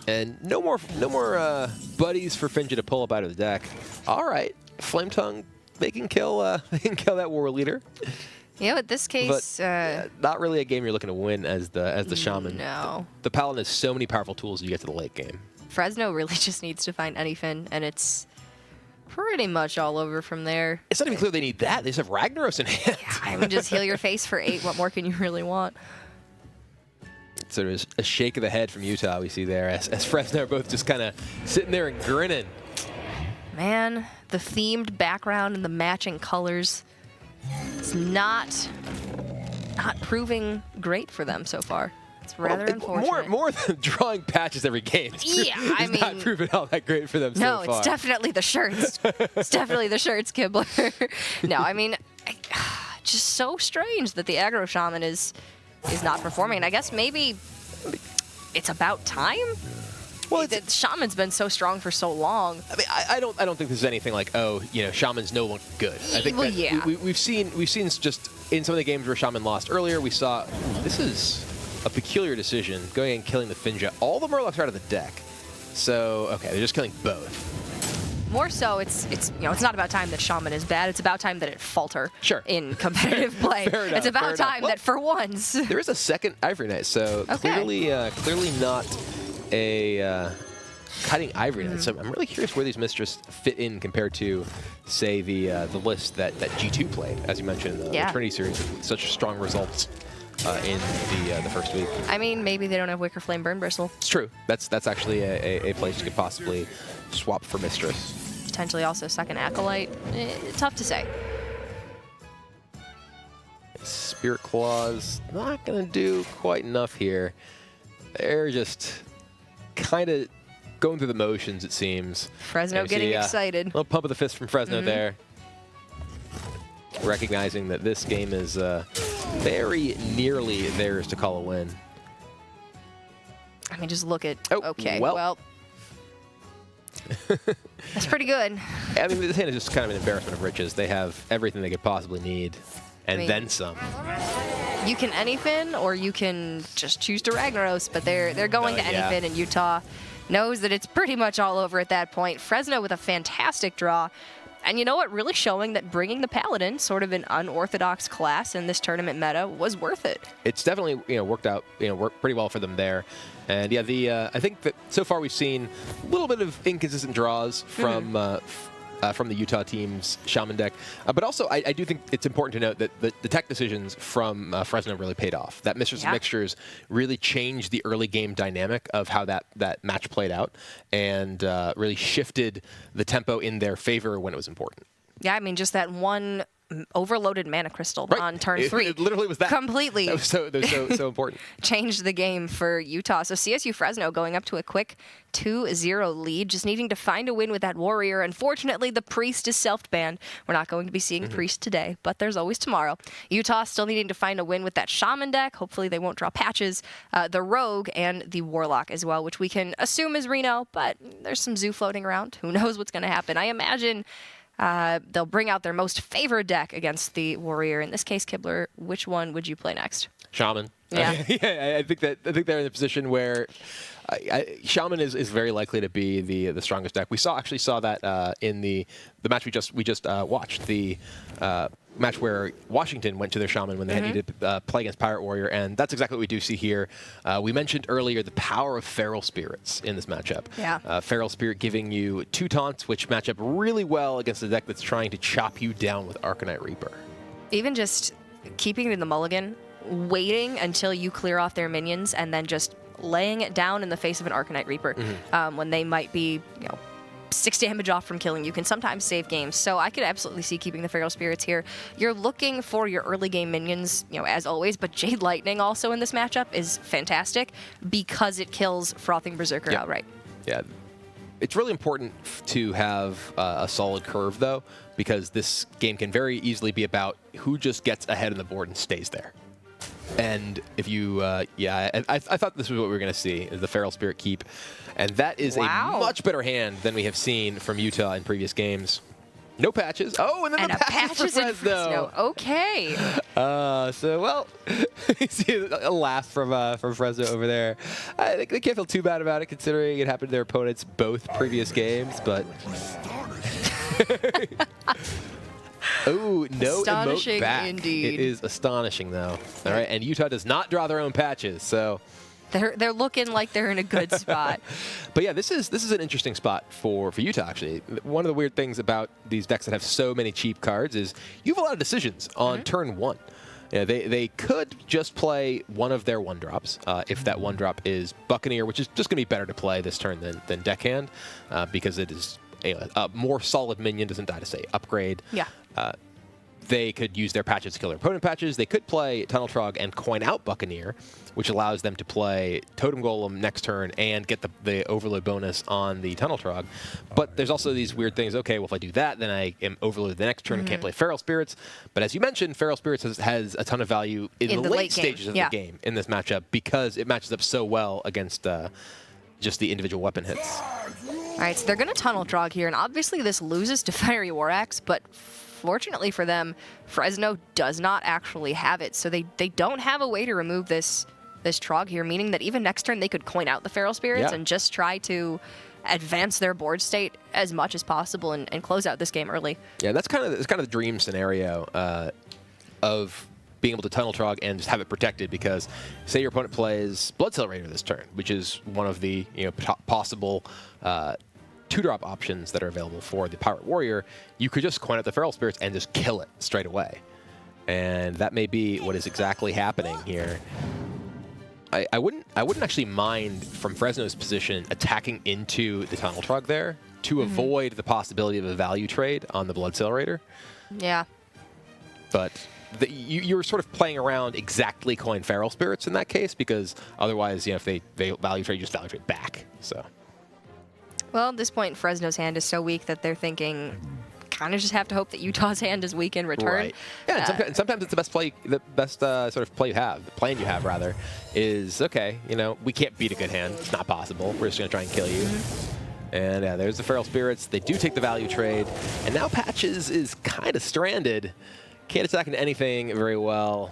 B: And no more buddies for Finja to pull up out of the deck. All right, Flame Tongue, they can kill that war leader.
A: Yeah, in this case,
B: but not really a game you're looking to win as the shaman.
A: No.
B: The paladin has so many powerful tools you get to the late game.
A: Fresno really just needs to find anything, and it's pretty much all over from there.
B: It's not even clear they need that. They just have Ragnaros in hand.
A: Yeah, I mean, just heal your face for 8. What more can you really want?
B: Sort of a shake of the head from Utah we see there as Fresno are both just kind of sitting there and grinning.
A: Man, the themed background and the matching colors, it's not proving great for them so far. It's rather unfortunate.
B: More than drawing patches every game.
A: I mean,
B: not proving all that great for them so far.
A: No, it's definitely the shirts. It's definitely the shirts, Kibler. No, I mean, just so strange that the aggro shaman is not performing. And I guess maybe it's about time. Well, the shaman's been so strong for so long.
B: I mean, I don't think there's anything like, shaman's no longer good. I think we've seen just in some of the games where shaman lost earlier, we saw this is a peculiar decision going and killing the Finja. All the Murlocs are out of the deck, so okay, they're just killing both.
A: More so, it's not about time that shaman is bad. It's about time that it falter in competitive play.
B: Fair enough,
A: it's about time that for once
B: there is a second Ivory Knight, so clearly not a cutting Ivory Knight. So I'm really curious where these Mistress fit in compared to, say, the list that G2 played, as you mentioned in the Trinity series, with such strong results in the first week.
A: I mean, maybe they don't have Wicker Flame Burn Bristle.
B: It's true. That's actually a place you could possibly swap for Mistress.
A: Potentially also second Acolyte. Tough to say.
B: Spirit Claws, not going to do quite enough here. They're just kind of going through the motions, it seems.
A: Fresno getting excited.
B: A little pump of the fist from Fresno there. Recognizing that this game is very nearly theirs to call a win.
A: I mean, just look at...
B: okay, well.
A: That's pretty good.
B: I mean, this hand is just kind of an embarrassment of riches. They have everything they could possibly need, and then some.
A: You can anything, or you can just choose to Ragnaros, but they're going to anything, and Utah knows that it's pretty much all over at that point. Fresno with a fantastic draw. And you know what? Really showing that bringing the Paladin, sort of an unorthodox class in this tournament meta, was worth it. It's
B: definitely worked out worked pretty well for them there. And yeah, I think that so far we've seen a little bit of inconsistent draws from the Utah team's Shaman deck. But also, I do think it's important to note that the tech decisions from Fresno really paid off. That Mistress of Mixtures really changed the early game dynamic of how that match played out, and really shifted the tempo in their favor when it was important.
A: Yeah, I mean, just that one overloaded mana crystal on turn 3.
B: It literally was that.
A: Completely.
B: That was so important.
A: Changed the game for Utah. So CSU Fresno going up to a quick 2-0 lead, just needing to find a win with that warrior. Unfortunately, the Priest is self-banned. We're not going to be seeing Priest today, but there's always tomorrow. Utah still needing to find a win with that Shaman deck. Hopefully they won't draw patches. The Rogue and the Warlock as well, which we can assume is Reno, but there's some Zoo floating around. Who knows what's going to happen? I imagine they'll bring out their most favored deck against the Warrior. In this case, Kibler, which one would you play next?
B: Shaman.
A: Yeah.
B: I think they're in a position where Shaman is very likely to be the strongest deck. We actually saw that in the match we just watched, the match where Washington went to their Shaman when they needed to play against Pirate Warrior, and that's exactly what we do see here. We mentioned earlier the power of Feral Spirits in this matchup.
A: Yeah.
B: Feral Spirit giving you 2 taunts, which match up really well against a deck that's trying to chop you down with Arcanite Reaper.
A: Even just keeping it in the mulligan, waiting until you clear off their minions, and then just laying it down in the face of an Arcanite Reaper when they might be, 6 damage off from killing you, can sometimes save games. So I could absolutely see keeping the Feral Spirits here. You're looking for your early game minions, as always, but Jade Lightning also in this matchup is fantastic because it kills Frothing Berserker outright.
B: Yeah. It's really important to have a solid curve, though, because this game can very easily be about who just gets ahead of the board and stays there. And if you, I thought this was what we were going to see, is the Feral Spirit keep. And that is a much better hand than we have seen from Utah in previous games. No patches. Oh, and then the patches for Fresno.
A: Okay.
B: Well, you see a laugh from Fresno over there. I think they can't feel too bad about it, considering it happened to their opponents both previous games, but... Oh, no
A: astonishing
B: emote back.
A: Indeed.
B: It is astonishing, though. All right, and Utah does not draw their own patches, so...
A: They're looking like they're in a good spot.
B: But yeah, this is an interesting spot for Utah, actually. One of the weird things about these decks that have so many cheap cards is you have a lot of decisions on turn 1. They could just play one of their 1-drops if that 1-drop is Buccaneer, which is just going to be better to play this turn than Deckhand because it is a more solid minion, doesn't die to, say, upgrade.
A: Yeah.
B: They could use their patches to kill their opponent patches. They could play Tunnel Trog and coin out Buccaneer, which allows them to play Totem Golem next turn and get the overload bonus on the Tunnel Trog. But there's also these weird things. Okay, well, if I do that, then I am overloaded the next turn and can't play Feral Spirits. But as you mentioned, Feral Spirits has a ton of value in the late stages of the game in this matchup because it matches up so well against just the individual weapon hits.
A: All right, so they're going to Tunnel Trog here, and obviously this loses to Fiery War Axe, but fortunately for them, Fresno does not actually have it, so they don't have a way to remove this Trog here, meaning that even next turn they could coin out the Feral Spirits and just try to advance their board state as much as possible and close out this game early.
B: Yeah, that's kind of the dream scenario of being able to Tunnel Trog and just have it protected, because say your opponent plays Bloodsail Raider this turn, which is one of the possible 2-drop options that are available for the Pirate Warrior, you could just coin out the Feral Spirits and just kill it straight away. And that may be what is exactly happening here. I wouldn't actually mind, from Fresno's position, attacking into the Tunnel Trog there to avoid the possibility of a value trade on the Bloodsail Raider.
A: Yeah.
B: But you're sort of playing around exactly coin Feral Spirits in that case, because otherwise, if they value trade, you just value trade back. So.
A: Well, at this point, Fresno's hand is so weak that they're thinking, kind of just have to hope that Utah's hand is weak in return.
B: Right. Yeah, and sometimes it's the best play, sort of play you have, the plan you have rather, is okay. We can't beat a good hand. It's not possible. We're just going to try and kill you. And yeah, there's the Feral Spirits. They do take the value trade, and now Patches is kind of stranded. Can't attack into anything very well,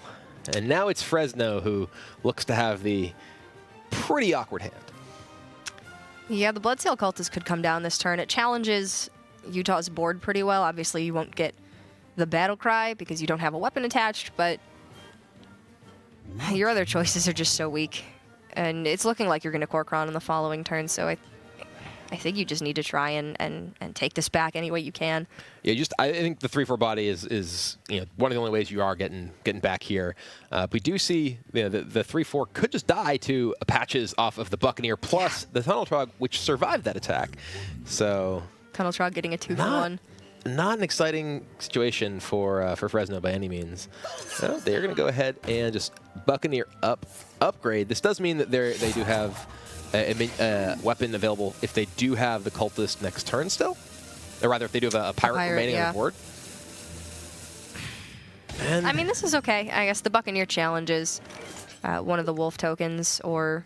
B: and now it's Fresno who looks to have the pretty awkward hand.
A: Yeah, the Bloodsail Cultist could come down this turn. It challenges Utah's board pretty well. Obviously, you won't get the Battle Cry because you don't have a weapon attached, but your other choices are just so weak. And it's looking like you're going to Korkron in the following turn, so I think you just need to try and take this back any way you can.
B: Yeah, I think the 3/4 body is one of the only ways you are getting back here. We do see the 3/4 could just die to Patches off of the Buccaneer plus the Tunnel Trog, which survived that attack. So
A: Tunnel Trog getting a 2-for-1.
B: Not an exciting situation for Fresno by any means. So they're going to go ahead and just Buccaneer upgrade. This does mean that they do have a weapon available if they do have the Cultist next turn still. Or rather, if they do have a pirate remaining on the board. And I
A: mean, this is okay. I guess the Buccaneer challenges one of the Wolf tokens, or,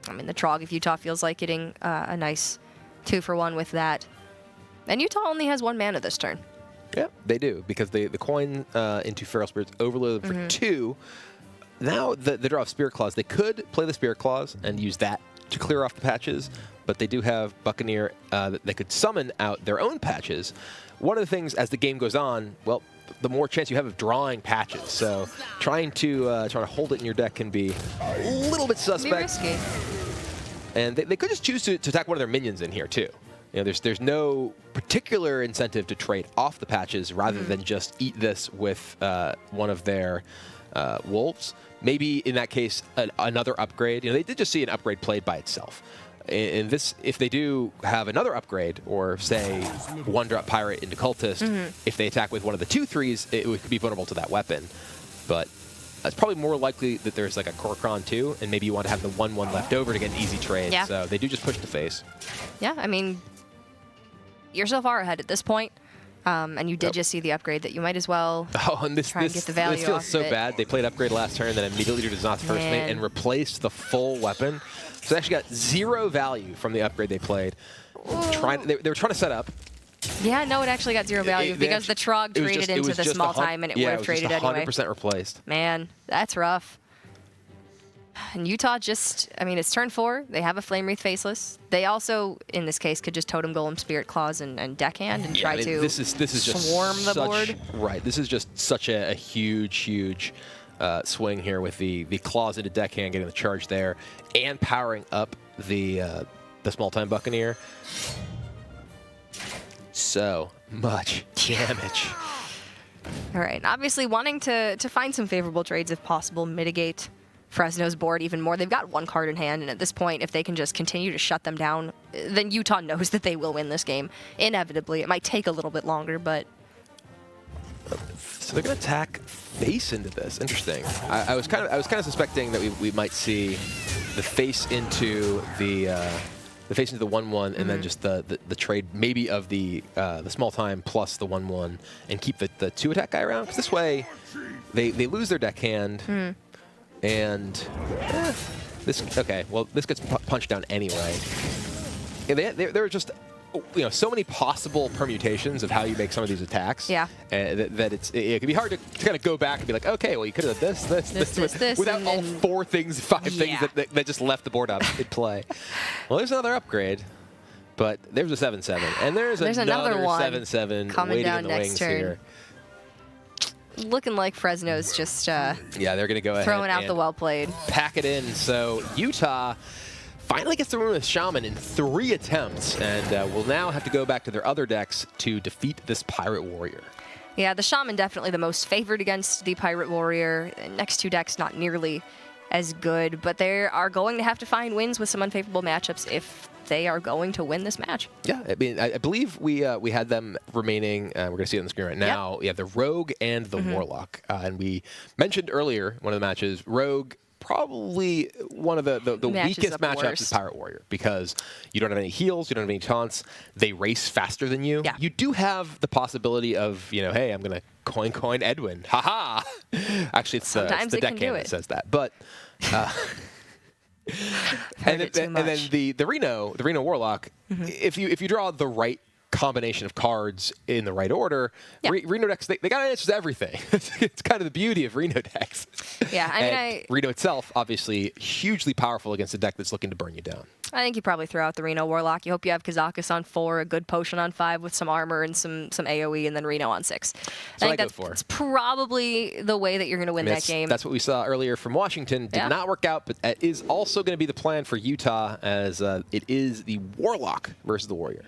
A: the Trog, if Utah feels like getting a nice 2-for-1 with that. And Utah only has 1 mana this turn.
B: Yeah, they do, because the coin into Feral Spirits overload for 2. Now, the draw of Spirit Claws, they could play the Spirit Claws and use that to clear off the patches, but they do have Buccaneer that they could summon out their own patches. One of the things, as the game goes on, well, the more chance you have of drawing patches. So trying to hold it in your deck can be a little bit suspect.
A: Be risky.
B: And they could just choose to attack one of their minions in here, too. There's no particular incentive to trade off the patches rather than just eat this with one of their wolves. Maybe in that case, another upgrade. They did just see an upgrade played by itself. in this, if they do have another upgrade, or say 1-drop Pirate into Cultist, if they attack with one of the 2/3s, it could be vulnerable to that weapon. But it's probably more likely that there's like a Korokron too, and maybe you want to have the 1/1 left over to get an easy trade.
A: Yeah.
B: So they do just push the face.
A: Yeah, I mean, you're so far ahead at this point, and you did just see the upgrade that you might as well try and get the value
B: this feels
A: off
B: so
A: of it.
B: bad. They played upgrade last turn, then immediately did not first mate and replaced the full weapon. So they actually got 0 value from the upgrade they played. They were trying to set up.
A: Yeah, no, it actually got 0 value because the Trog traded into the small time, and it would have traded anyway.
B: 100% replaced.
A: Man, that's rough. And Utah just, I mean, it's turn 4. They have a Flame Wreath Faceless. They also, in this case, could just Totem Golem, Spirit Claws, and Deckhand and try to
B: this is just
A: swarm the board.
B: Right. This is just such a huge swing here with the Claws into Deckhand, getting the charge there, and powering up the Small Time Buccaneer. So much damage.
A: All right. And obviously, wanting to find some favorable trades if possible, mitigate Fresno's board even more. They've got 1 card in hand, and at this point, if they can just continue to shut them down, then Utah knows that they will win this game. Inevitably. It might take a little bit longer, but...
B: So they're going to attack face into this. Interesting. I was kind of suspecting that we might see the face into the 1/1, and then just the trade maybe of the small time plus the 1/1, and keep the 2 attack guy around. Because this way, they lose their deckhand, and this gets punched down anyway. And there are just so many possible permutations of how you make some of these attacks. Yeah. That it can be hard to kind of go back and be like, okay, well, you could have done this, without all 4 things, 5 things that just left the board out in play. Well, there's another upgrade, but there's a 7/7, and there's another 7/7
A: coming
B: waiting
A: down
B: in the
A: next
B: wings
A: turn.
B: here.
A: Looking like Fresno's just
B: they're going to go ahead
A: throwing out the well played.
B: Pack it in. So Utah finally gets the win with Shaman in 3 attempts, and will now have to go back to their other decks to defeat this Pirate Warrior.
A: Yeah, the Shaman definitely the most favored against the Pirate Warrior. Next 2 decks not nearly as good, but they are going to have to find wins with some unfavorable matchups if they are going to win this match.
B: Yeah, I mean, I believe we had them remaining. We're going to see it on the screen right now. Yep. Yeah, the Rogue and the Warlock. And we mentioned earlier, one of the matches, Rogue, probably one of the weakest matchups is Pirate Warrior, because you don't have any heals, you don't have any taunts, they race faster than you. Yeah. You do have the possibility of, hey, I'm going to coin Edwin. Haha! Actually, it's the deckhand that says that. But... and then the Reno Warlock, if you draw the right combination of cards in the right order, Reno decks, they got answers to everything. It's kind of the beauty of Reno decks. Yeah, I mean, Reno itself, obviously, hugely powerful against a deck that's looking to burn you down.
A: I think you probably throw out the Reno Warlock. You hope you have Kazakus on 4, a good potion on 5 with some armor and some AoE, and then Reno on 6. I think that's probably the way that you're going to win that game.
B: That's what we saw earlier from Washington. Did not work out, but that is also going to be the plan for Utah, as it is the Warlock versus the Warrior.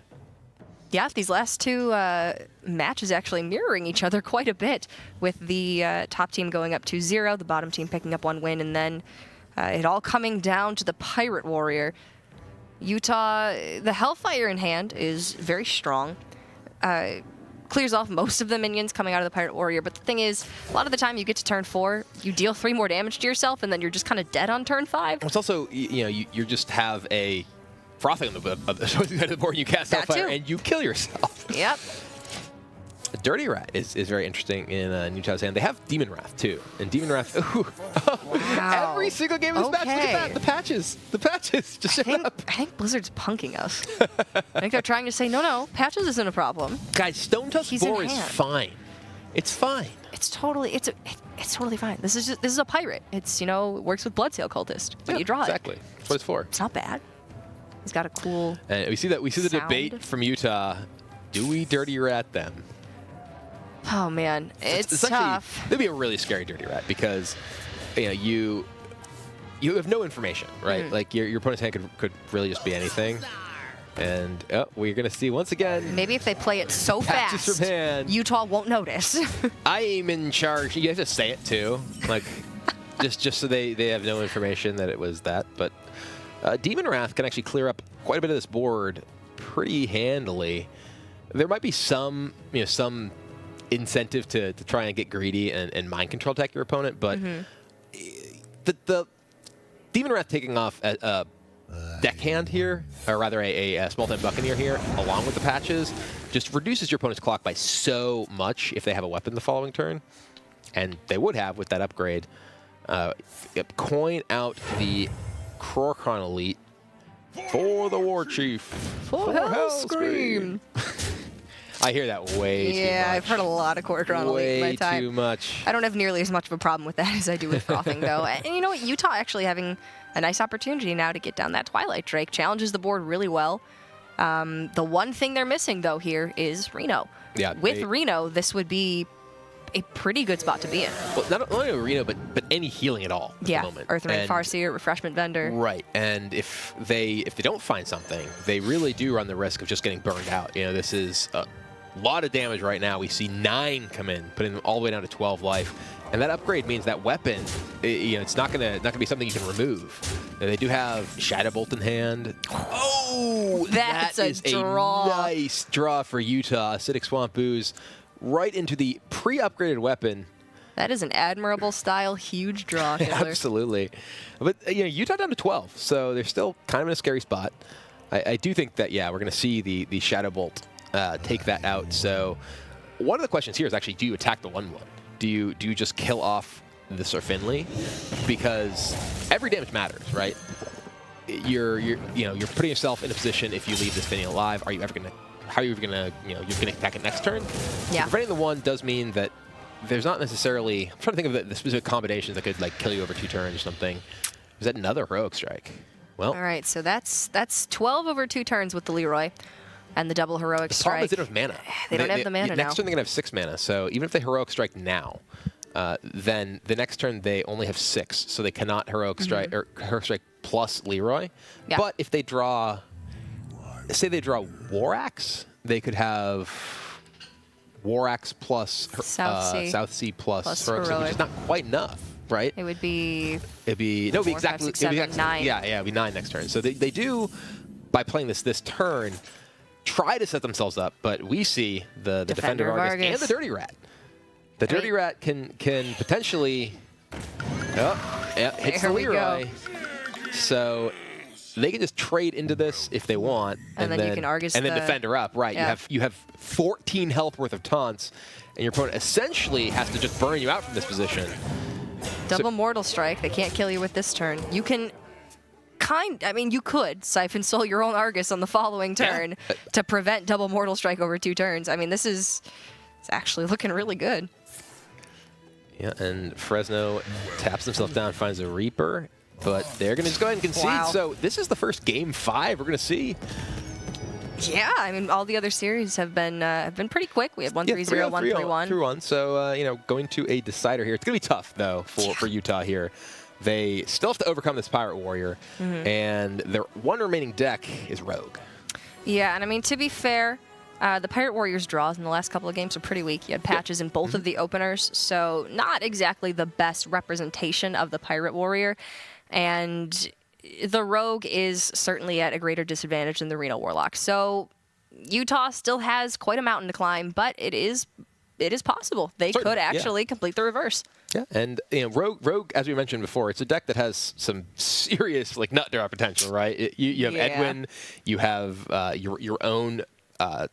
A: Yeah, these last 2 matches actually mirroring each other quite a bit, with the top team going up 2-0, the bottom team picking up 1 win, and then it all coming down to the Pirate Warrior. Utah, the Hellfire in hand is very strong. Clears off most of the minions coming out of the Pirate Warrior, but the thing is, a lot of the time you get to turn 4, you deal 3 more damage to yourself, and then you're just kind of dead on turn 5.
B: It's also, you just have a frothing on the board, you cast Hellfire, and you kill yourself.
A: Yep.
B: Dirty Rat is very interesting in Utah's hand. They have Demon Wrath, too. And Demon Wrath, wow. Every single game of this match, look at that. The patches just showed up.
A: I think Blizzard's punking us. I think they're trying to say, no, patches isn't a problem.
B: Guys, Stone Tusk board is fine. It's fine.
A: It's totally fine. This is a pirate. It's, it works with Bloodsail Cultist. When you draw
B: exactly. That's what it's for.
A: It's not bad. He's got a cool
B: And we see the debate from Utah. Do we Dirty Rat them?
A: Oh man, it's tough.
B: It'd be a really scary Dirty Rat, because you have no information, right? Like your opponent's hand could really just be anything. And we're gonna see once again.
A: Maybe if they play it so fast,
B: from hand.
A: Utah won't notice.
B: I am in charge. You have to say it too, like just so they have no information that it was that. But Demon Wrath can actually clear up quite a bit of this board pretty handily. There might be some, some incentive to try and get greedy and mind control attack your opponent, but the Demon Wrath taking off a deckhand here, or rather a small-time Buccaneer here, along with the patches, just reduces your opponent's clock by so much if they have a weapon the following turn, and they would have with that upgrade. Coin out the Crorcron Elite for the War Chief.
A: For Hellscream.
B: I hear that way too much.
A: Yeah, I've heard a lot of Crorcron Elite in my time.
B: Way too much.
A: I don't have nearly as much of a problem with that as I do with Frothing, though. And you know what? Utah actually having a nice opportunity now to get down that Twilight Drake. Challenges the board really well. The one thing they're missing, though, here is Reno.
B: Yeah,
A: with Reno, this would be a pretty good spot to be in.
B: Well, not only Reno, but any healing at all at the moment.
A: Earth Rain Farseer, Refreshment Vendor.
B: Right, and if they don't find something, they really do run the risk of just getting burned out. This is a lot of damage right now. We see 9 come in, putting them all the way down to 12 life. And that upgrade means that weapon, it's not gonna be something you can remove. They do have Shadow Bolt in hand. Oh,
A: that's
B: a
A: draw.
B: Nice draw for Utah. Acidic Swamp Ooze right into the pre-upgraded weapon.
A: That is an admirable style, huge draw killer.
B: Absolutely. But Utah down to 12, so they're still kind of in a scary spot. I do think that, we're going to see the Shadow Bolt take that out. So one of the questions here is actually, do you attack the 1/1? Do you just kill off the Sir Finley? Because every damage matters, right? You're putting yourself in a position, if you leave this Finley alive, how are you gonna attack it next turn?
A: Yeah.
B: So preventing the 1 does mean that there's not necessarily, I'm trying to think of the specific combinations that could kill you over 2 turns or something. Is that another Heroic Strike? Well,
A: all right, so that's 12 over 2 turns with the Leroy. And the double Heroic Strike.
B: The problem is they don't have mana.
A: They don't have the mana now.
B: Next turn they're going to have 6 mana, so even if they Heroic Strike now, then the next turn they only have 6, so they cannot Heroic Strike or Heroic Strike plus Leroy.
A: Yeah.
B: But if they draw, say they draw War Axe, they could have War Axe plus South Sea plus Heroic, which is not quite enough, right?
A: It would be...
B: It'd be
A: 4, 5, 6, 7, 9.
B: Yeah, it'd be 9 next turn. So they do, by playing this turn, try to set themselves up, but we see the Defender of Argus and the Dirty Rat. The Dirty Rat can potentially hits the Leroy. So they can just trade into this if they want,
A: and then you can Argus
B: and then Defender up. Right,
A: yeah.
B: you have 14 health worth of taunts, and your opponent essentially has to just burn you out from this position.
A: Double Mortal Strike. They can't kill you with this turn. You can you could Siphon Soul your own Argus on the following turn to prevent double Mortal Strike over 2 turns. I mean, it's actually looking really good.
B: Yeah, and Fresno taps himself down, finds a Reaper, but they're going to just go ahead and concede.
A: Wow.
B: So this is the first game 5 we're going to see.
A: Yeah, I mean, all the other series have been pretty quick. We had 1-3-0, 1-3-1.
B: 3-1. So going to a decider here. It's going to be tough though for Utah here. They still have to overcome this Pirate Warrior, and their one remaining deck is Rogue.
A: Yeah, and I mean, to be fair, the Pirate Warrior's draws in the last couple of games were pretty weak. You had patches in both of the openers, so not exactly the best representation of the Pirate Warrior. And the Rogue is certainly at a greater disadvantage than the Reno Warlock. So Utah still has quite a mountain to climb, but it is possible. They could actually complete the reverse. Yeah,
B: and Rogue, as we mentioned before, it's a deck that has some serious nut draw potential, right? You have Edwin, you have your own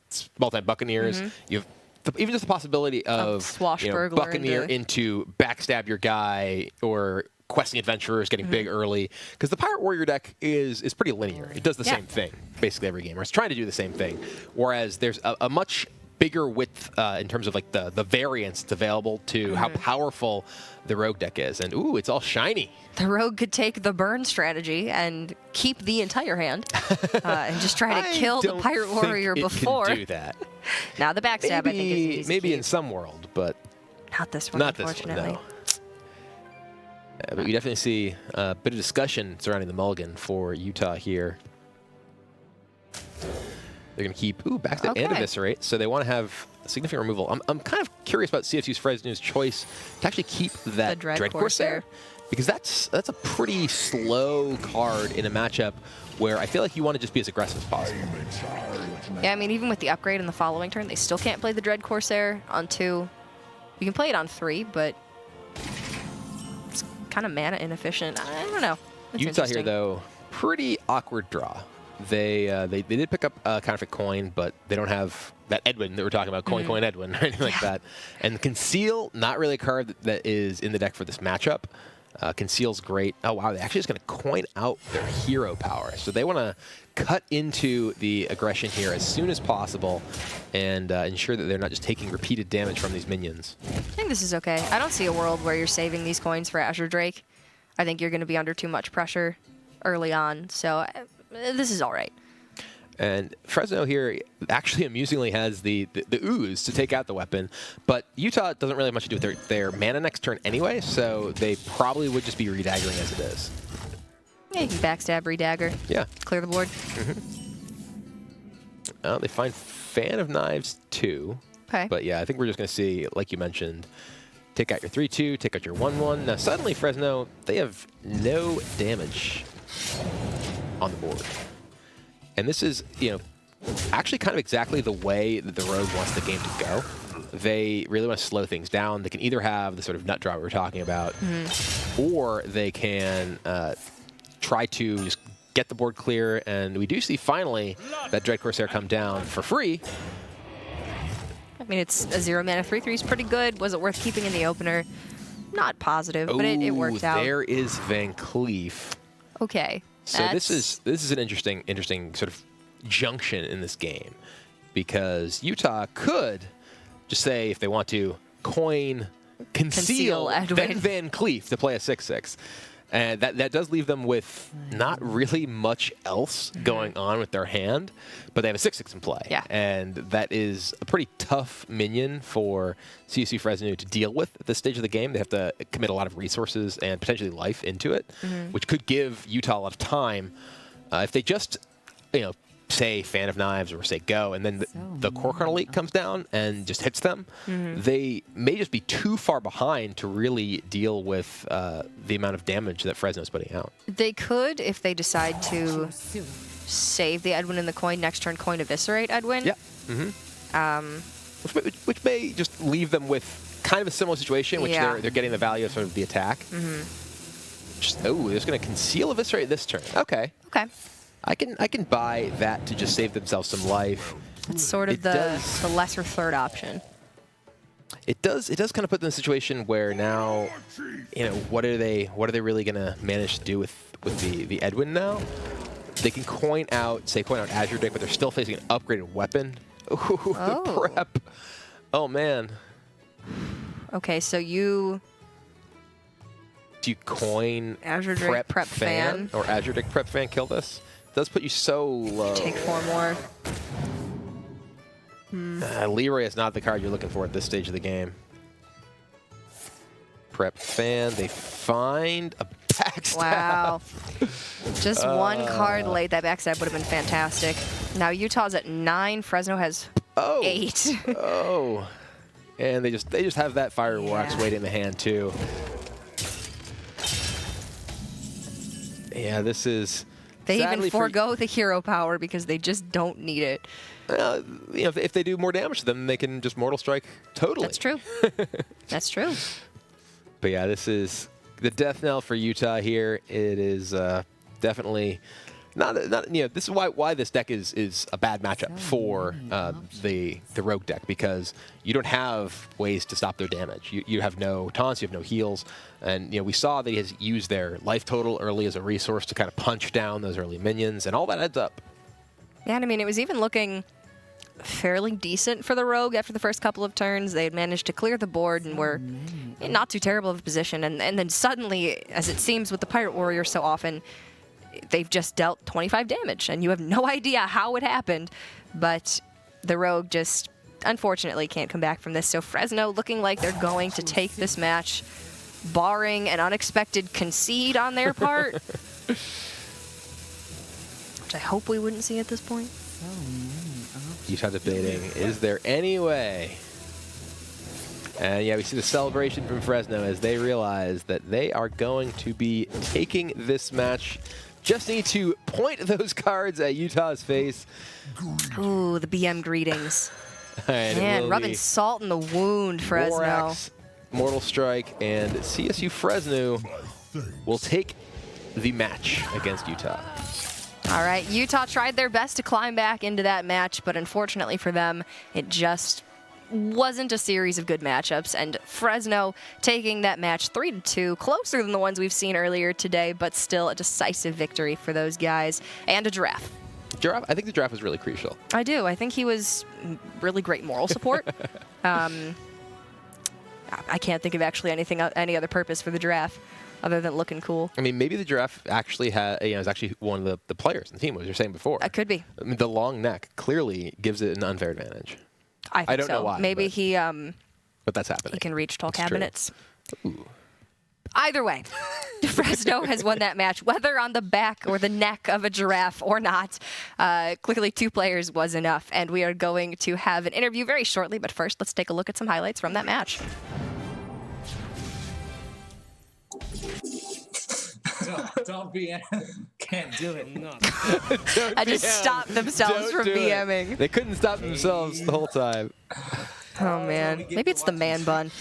B: small-time Buccaneers, you have even just the possibility of Buccaneer into backstab your guy or questing adventurers getting big early, because the Pirate Warrior deck is pretty linear. It does the same thing basically every game, or it's trying to do the same thing, whereas there's a much bigger width in terms of the variance that's available to how powerful the Rogue deck is. And ooh, it's all shiny.
A: The Rogue could take the burn strategy and keep the entire hand and just try to kill the Pirate Warrior before.
B: Can do that.
A: Now the backstab, I think, is easy.
B: Maybe in some world, but
A: not this one.
B: Not
A: unfortunately.
B: This one, no. But we definitely see a bit of discussion surrounding the mulligan for Utah here. They're going to keep backstab and eviscerate, so they want to have significant removal. I'm kind of curious about CSU's Fresno's choice to actually keep that Dread Corsair, because that's a pretty slow card in a matchup where I feel like you want to just be as aggressive as possible.
A: Yeah, I mean, even with the upgrade in the following turn, they still can't play the Dread Corsair on 2. You can play it on 3, but it's kind of mana inefficient. I don't know. It's
B: Utah here, though, pretty awkward draw. They did pick up a counterfeit coin, but they don't have that Edwin that we're talking about, coin Edwin, or anything like that. And Conceal, not really a card that is in the deck for this matchup. Conceal's great. Oh, wow, they're actually just going to coin out their hero power. So they want to cut into the aggression here as soon as possible and ensure that they're not just taking repeated damage from these minions.
A: I think this is okay. I don't see a world where you're saving these coins for Azure Drake. I think you're going to be under too much pressure early on, so this is all right.
B: And Fresno here actually amusingly has the ooze to take out the weapon, but Utah doesn't really have much to do with their mana next turn anyway, so they probably would just be redaggering as it is.
A: Yeah, you can backstab, redagger.
B: Yeah.
A: Clear the board.
B: They find Fan of Knives 2.
A: Okay.
B: But yeah, I think we're just going to see, like you mentioned, take out your 3/2, take out your 1/1. Now suddenly Fresno, they have no damage on the board. And this is, actually kind of exactly the way that the Rogue wants the game to go. They really want to slow things down. They can either have the sort of nut draw we were talking about, or they can try to just get the board clear. And we do see finally that Dread Corsair come down for free.
A: I mean, it's a 0-mana 3/3 is pretty good. Was it worth keeping in the opener? Not positive, but it worked out.
B: There is Van Cleef.
A: Okay.
B: So this is an interesting sort of junction in this game, because Utah could just say, if they want to, coin Conceal then Van Cleef to play a 6/6. And that does leave them with not really much else going on with their hand, but they have a 6/6 in play.
A: Yeah.
B: And that is a pretty tough minion for CSU Fresno to deal with at this stage of the game. They have to commit a lot of resources and potentially life into it, which could give Utah a lot of time. If they just, say Fan of Knives or say go, and then the Core Crown Elite comes down and just hits them, they may just be too far behind to really deal with the amount of damage that Fresno's putting out.
A: They could, if they decide to save the Edwin in the coin, next turn coin Eviscerate Edwin.
B: Yeah. Which may just leave them with kind of a similar situation, which they're getting the value of sort of the attack. They're just going to Conceal Eviscerate this turn. Okay.
A: Okay.
B: I can buy that to just save themselves some life.
A: It's sort of the lesser third option.
B: It does kind of put them in a situation where now, what are they really gonna manage to do with the Edwin now? They can coin out Azure Drake, but they're still facing an upgraded weapon. Ooh, the prep. Oh man.
A: Okay, so do you coin
B: Azure Drake Prep Fan or Azure Drake Prep Fan kill this? It does put you so low.
A: Take 4 more.
B: Leroy is not the card you're looking for at this stage of the game. Prep Fan, they find a backstab.
A: Wow. Just one card late. That backstab would have been fantastic. Now Utah's at 9. Fresno has 8.
B: And they just have that Fireworks waiting in the hand too. Yeah, this is.
A: They even forego the hero power because they just don't need it.
B: If they do more damage to them, they can just Mortal Strike totally.
A: That's true. That's true.
B: But yeah, this is the death knell for Utah here. It is definitely not. This is why this deck is a bad matchup for the Rogue deck, because you don't have ways to stop their damage. You have no taunts, you have no heals, and we saw that he has used their life total early as a resource to kind of punch down those early minions, and all that adds up.
A: Yeah, and I mean, it was even looking fairly decent for the Rogue after the first couple of turns. They had managed to clear the board and were in not too terrible of a position, and then suddenly, as it seems with the Pirate Warrior so often, they've just dealt 25 damage, and you have no idea how it happened, but the Rogue just unfortunately can't come back from this. So Fresno looking like they're going to take this match, barring an unexpected concede on their part, which I hope we wouldn't see at this point.
B: Utah debating, is there any way? And yeah, we see the celebration from Fresno as they realize that they are going to be taking this match. Just need to point those cards at Utah's face.
A: Ooh, the BM greetings.
B: And
A: man, rubbing salt in the wound, Fresno.
B: Borax, Mortal Strike, and CSU Fresno will take the match against Utah.
A: All right, Utah tried their best to climb back into that match, but unfortunately for them, it just wasn't a series of good matchups, and Fresno taking that match 3-2, closer than the ones we've seen earlier today, but still a decisive victory for those guys, and a Giraffe.
B: Giraffe, I think the Giraffe was really crucial.
A: I do. I think he was really great moral support. I can't think of actually any other purpose for the Giraffe other than looking cool.
B: I mean, maybe the Giraffe actually is actually one of the players in the team, as you were saying before.
A: That could be.
B: I mean, the long neck clearly gives it an unfair advantage.
A: I
B: don't know why.
A: Maybe
B: but that's happening.
A: He can reach tall
B: It's
A: cabinets.
B: Ooh.
A: Either way, Fresno has won that match, whether on the back or the neck of a Giraffe or not. Clearly, 2 players was enough, and we are going to have an interview very shortly. But first, let's take a look at some highlights from that match.
C: Don't be. Can't do it. No.
A: I just stopped themselves from BMing.
B: They couldn't stop themselves the whole time.
A: Oh man, maybe it's the man bun.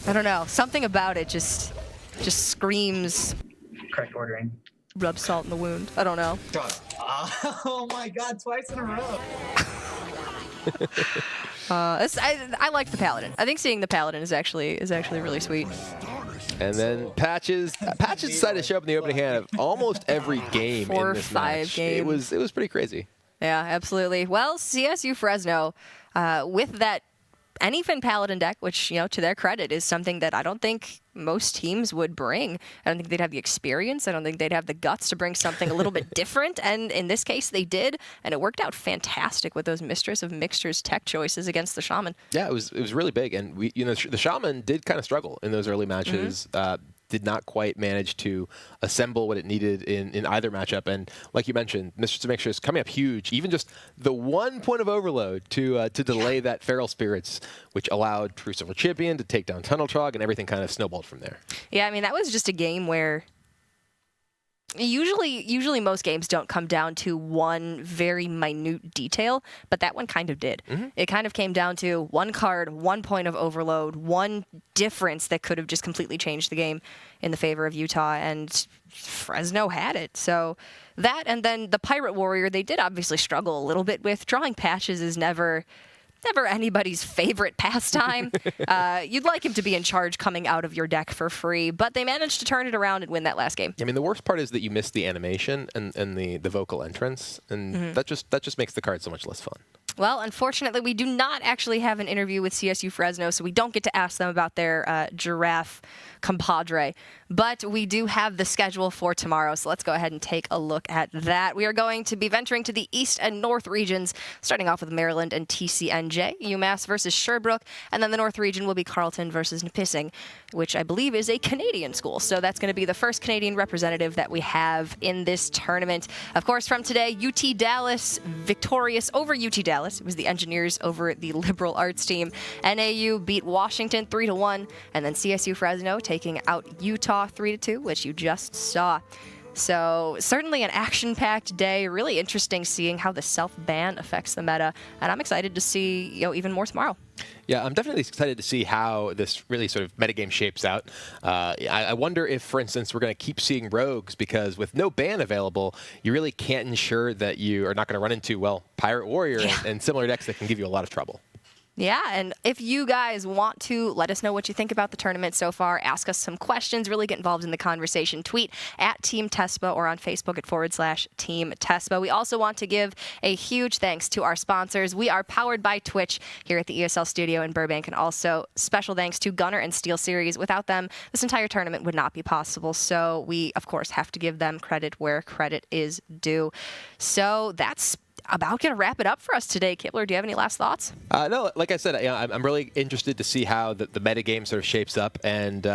A: I don't know. Something about it just screams.
D: Correct ordering.
A: Rub salt in the wound. I don't know.
C: Oh my God! Twice in a row.
A: I like the Paladin. I think seeing the Paladin is actually really sweet.
B: And then Patches decided to show up in the opening hand of almost every game
A: 4 or
B: in this
A: 5
B: match.
A: games.
B: It was pretty crazy.
A: Yeah, absolutely. Well, CSU Fresno, with that Anyfin Paladin deck, which, to their credit, is something that I don't think most teams would bring. I don't think they'd have the experience. I don't think they'd have the guts to bring something a little bit different. And in this case, they did. And it worked out fantastic with those Mistress of Mixtures tech choices against the Shaman.
B: Yeah, it was really big. And the Shaman did kind of struggle in those early matches. Did not quite manage to assemble what it needed in either matchup. And like you mentioned, Mistress of Mixtures coming up huge. Even just the 1 point of overload to delay that Feral Spirits, which allowed True Silver Champion to take down Tunnel Trog, and everything kind of snowballed from there.
A: Yeah, I mean, that was just a game where usually most games don't come down to one very minute detail, but that one kind of did. It kind of came down to 1 card, 1 point of overload, 1 difference that could have just completely changed the game in the favor of Utah, and Fresno had it. So that, and then the Pirate Warrior, they did obviously struggle a little bit with. Drawing patches is never anybody's favorite pastime. You'd like him to be in charge coming out of your deck for free, but they managed to turn it around and win that last game.
B: I mean, the worst part is that you miss the animation and the vocal entrance, and that just makes the card so much less fun.
A: Well, unfortunately, we do not actually have an interview with CSU Fresno, so we don't get to ask them about their Giraffe compadre. But we do have the schedule for tomorrow, so let's go ahead and take a look at that. We are going to be venturing to the East and North regions, starting off with Maryland and TCNJ, UMass versus Sherbrooke, and then the North region will be Carleton versus Nipissing, which I believe is a Canadian school. So that's going to be the first Canadian representative that we have in this tournament. Of course, from today, UT Dallas victorious over UT Dallas. It was the Engineers over the Liberal Arts team. NAU beat Washington 3-1, and then CSU Fresno taking out Utah 3-2, which you just saw. So certainly an action-packed day. Really interesting seeing how the self-ban affects the meta, and I'm excited to see even more tomorrow.
B: Yeah, I'm definitely excited to see how this really sort of metagame shapes out. I wonder if, for instance, we're going to keep seeing rogues, because with no ban available, you really can't ensure that you are not going to run into, well, Pirate Warrior and similar decks that can give you a lot of trouble.
A: Yeah, and if you guys want to let us know what you think about the tournament so far, ask us some questions, really get involved in the conversation, tweet at Team Tespa or on Facebook at /Team Tespa. We also want to give a huge thanks to our sponsors. We are powered by Twitch here at the ESL studio in Burbank, and also special thanks to Gunner and Steel Series. Without them, this entire tournament would not be possible, so we, of course, have to give them credit where credit is due. So that's about going to wrap it up for us today. Kibler, do you have any last thoughts?
B: No, like I said, I'm really interested to see how the metagame sort of shapes up and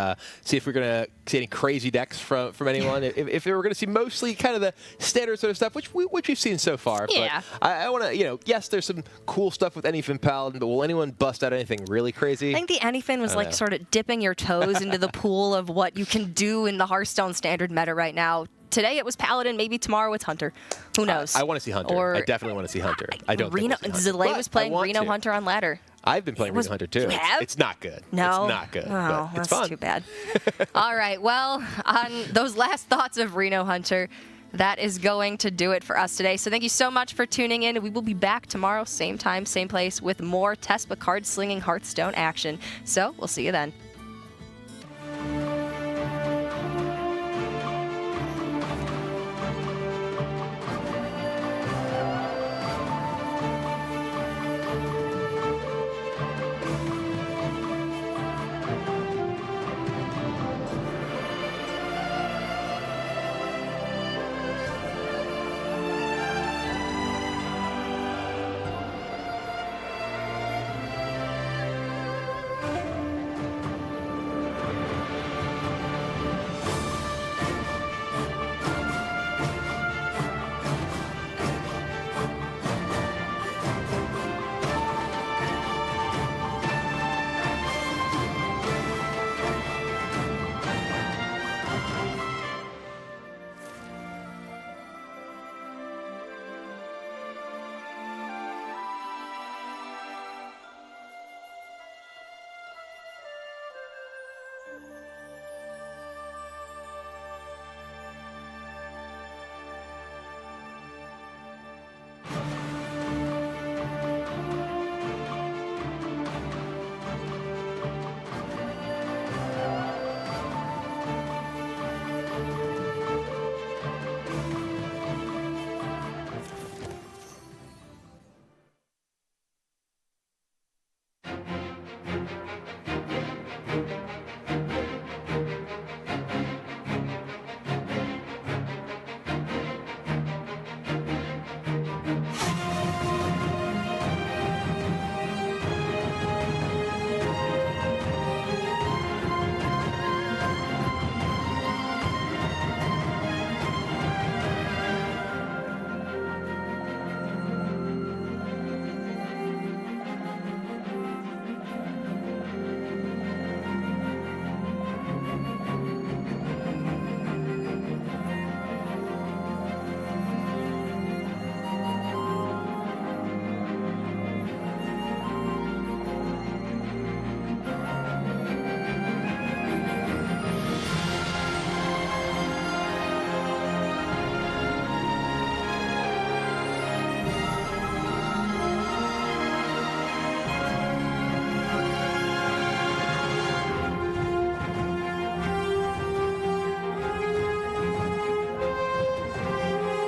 B: see if we're going to see any crazy decks from anyone. if we're going to see mostly kind of the standard sort of stuff, which we've seen so far.
A: Yeah.
B: But I want to, yes, there's some cool stuff with Anyfin Paladin, but will anyone bust out anything really crazy?
A: I think the Anyfin was like sort of dipping your toes into the pool of what you can do in the Hearthstone standard meta right now. Today it was Paladin, maybe tomorrow it's Hunter. Who knows?
B: I want to see Hunter.
A: Or,
B: I definitely want to see Hunter. I don't
A: Reno,
B: think we'll see Hunter,
A: Zalay was playing Reno Hunter on ladder.
B: I've been playing Reno Hunter too.
A: You have?
B: It's not good.
A: No.
B: It's not good.
A: Oh,
B: but it's
A: that's
B: fun.
A: too bad. All right. Well, on those last thoughts of Reno Hunter, that is going to do it for us today. So thank you so much for tuning in. We will be back tomorrow, same time, same place, with more Tespa card slinging Hearthstone action. So we'll see you then.